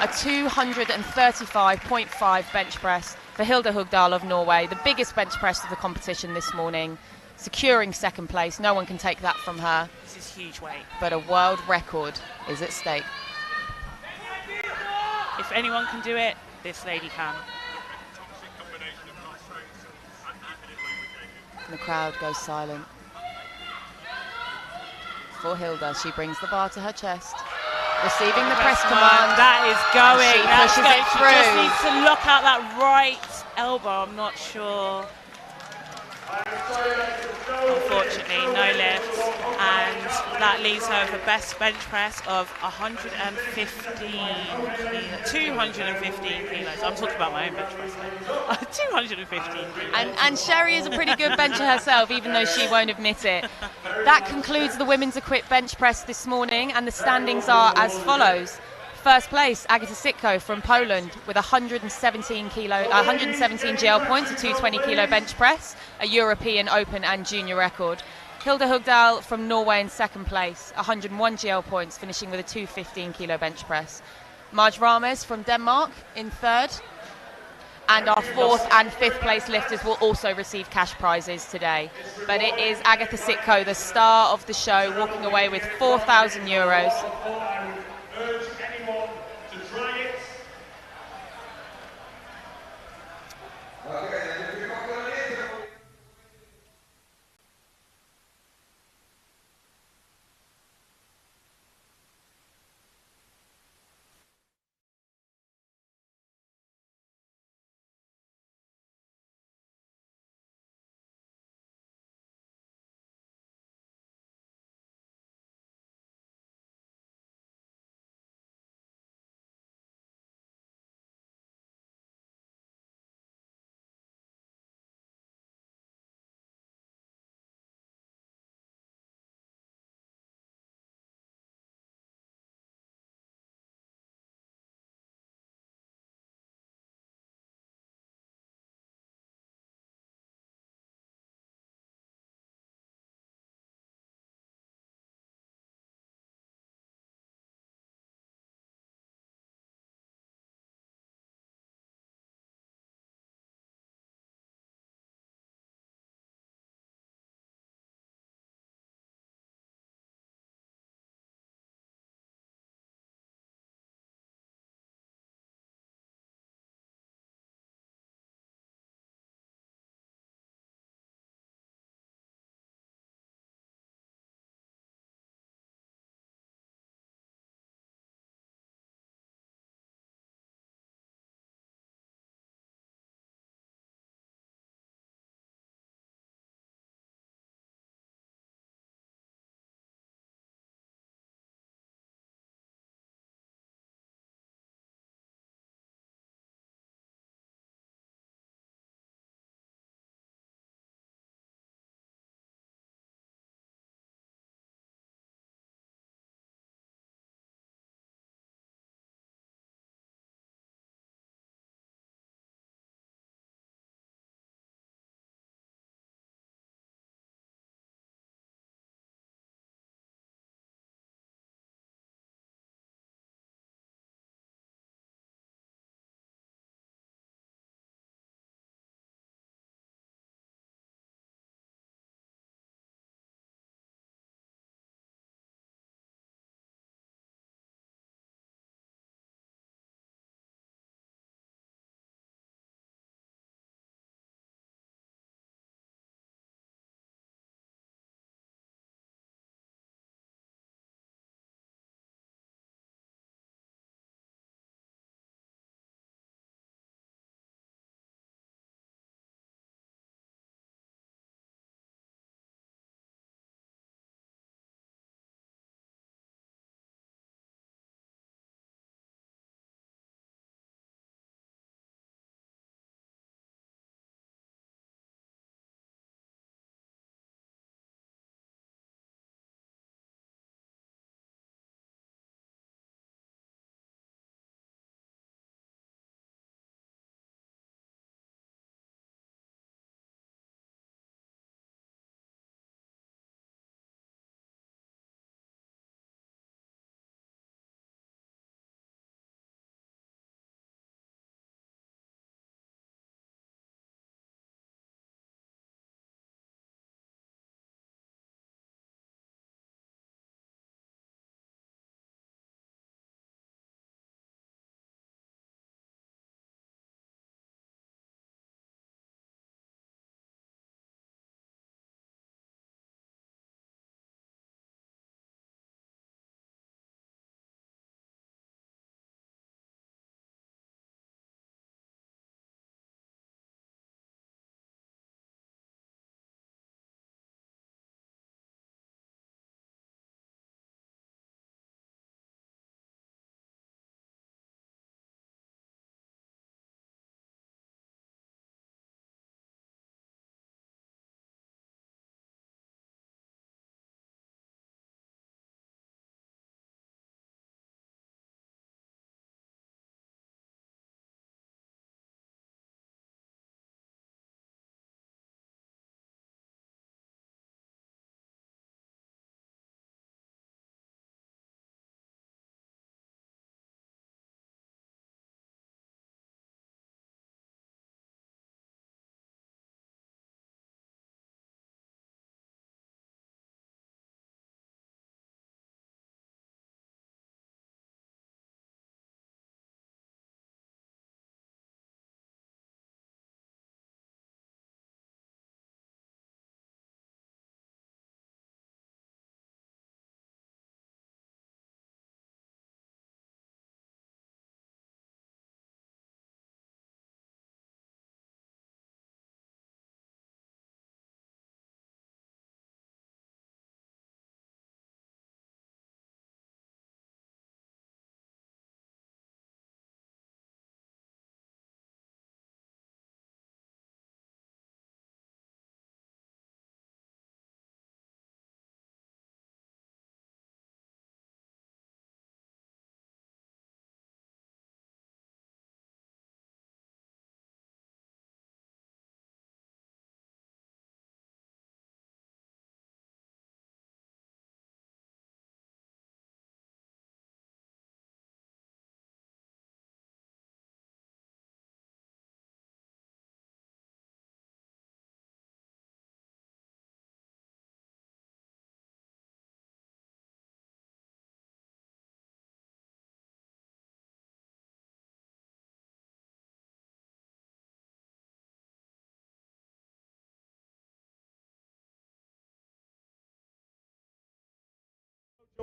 A 235.5 bench press for Hilde Hugdal of Norway, the biggest bench press of the competition this morning, securing second place. No one can take that from her. This is huge weight. But a world record is at stake. If anyone can do it, this lady can. And the crowd goes silent. For Hilda, she brings the bar to her chest, receiving the press command. That is going. She pushes it She through. just needs to lock out that right elbow. I'm not sure. Unfortunately, no lift, and that leaves her with a best bench press of 215 kilos. I'm talking about my own bench press now. 215 kilos. And Sherry is a pretty good bencher herself, even though she won't admit it. That concludes the women's equipped bench press this morning, and the standings are as follows. First place, Agata Sitko from Poland with 117 GL points, a 220 kilo bench press, a European Open and Junior record. Hilde Hugdal from Norway in second place, 101 GL points, finishing with a 215 kilo bench press. Marj Rames from Denmark in third. And our fourth and fifth place lifters will also receive cash prizes today. But it is Agata Sitko, the star of the show, walking away with €4,000.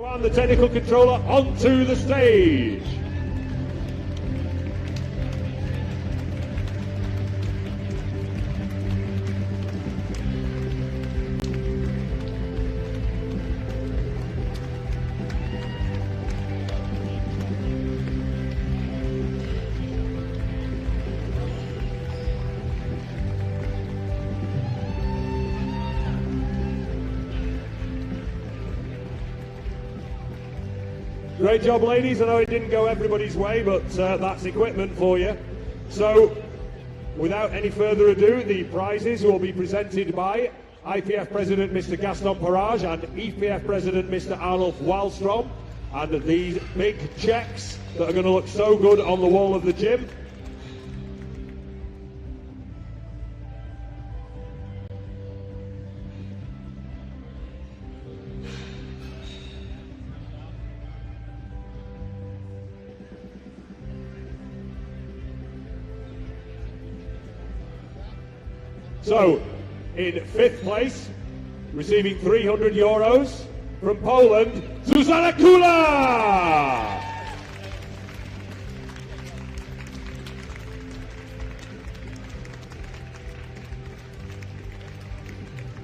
And the technical controller onto the stage. Great job, ladies. I know it didn't go everybody's way, but that's equipment for you. So, without any further ado, the prizes will be presented by IPF President Mr. Gaston Parage and EPF President Mr. Arnold Wallstrom. And these big checks that are going to look so good on the wall of the gym. So, in 5th place, receiving €300 from Poland, Zuzana Kula!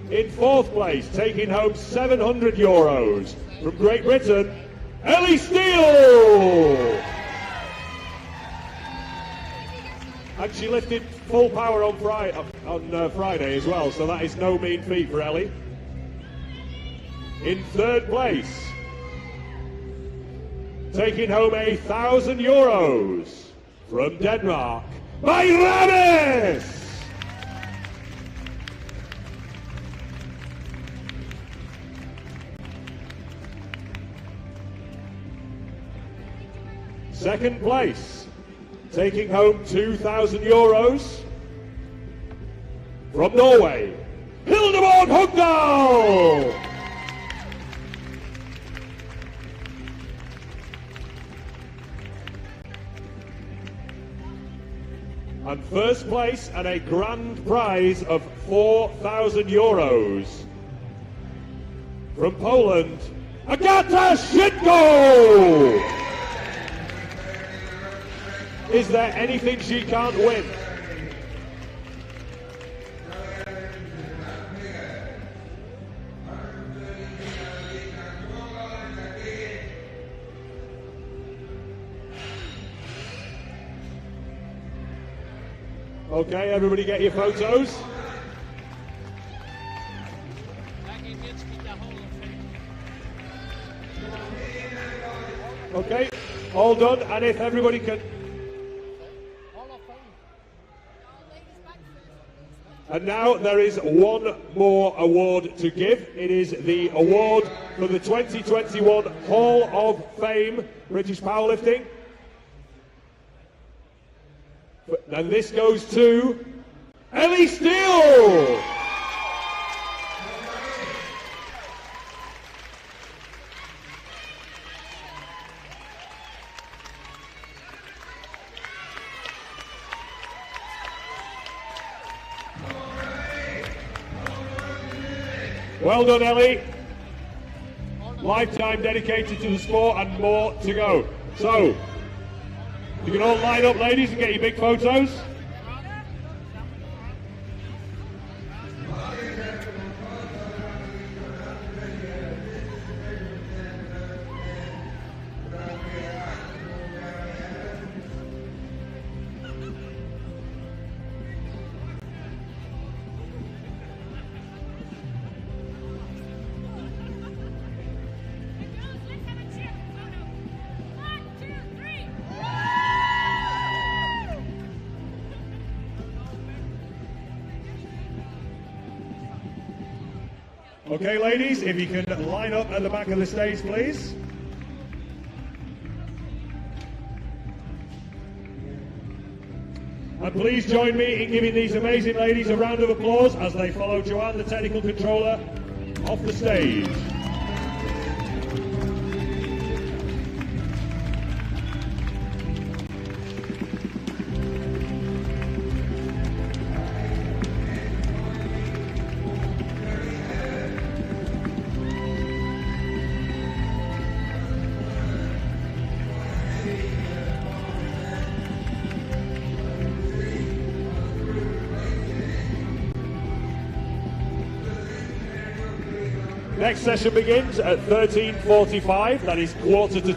In 4th place, taking home €700 from Great Britain, Ellie Steele! And she lifted full power on Friday as well, so that is no mean feat for Ellie. In 3rd place, taking home €1,000 from Denmark, by Ramis! Second place, taking home €2,000 from Norway, Hildeborg Hugdal! And first place and a grand prize of €4,000 from Poland, Agata Shitko! Is there anything she can't win? Okay, everybody get your photos. Okay, all done, and if everybody can... And now there is one more award to give. It is the award for the 2021 Hall of Fame British Powerlifting. And this goes to Ellie Steele! Well done, Ellie. Lifetime dedicated to the sport and more to go. So, you can all line up, ladies, and get your big photos. Okay, ladies, if you can line up at the back of the stage, please. And please join me in giving these amazing ladies a round of applause as they follow Joanne, the technical controller, off the stage. Next session begins at 13:45. That is quarter to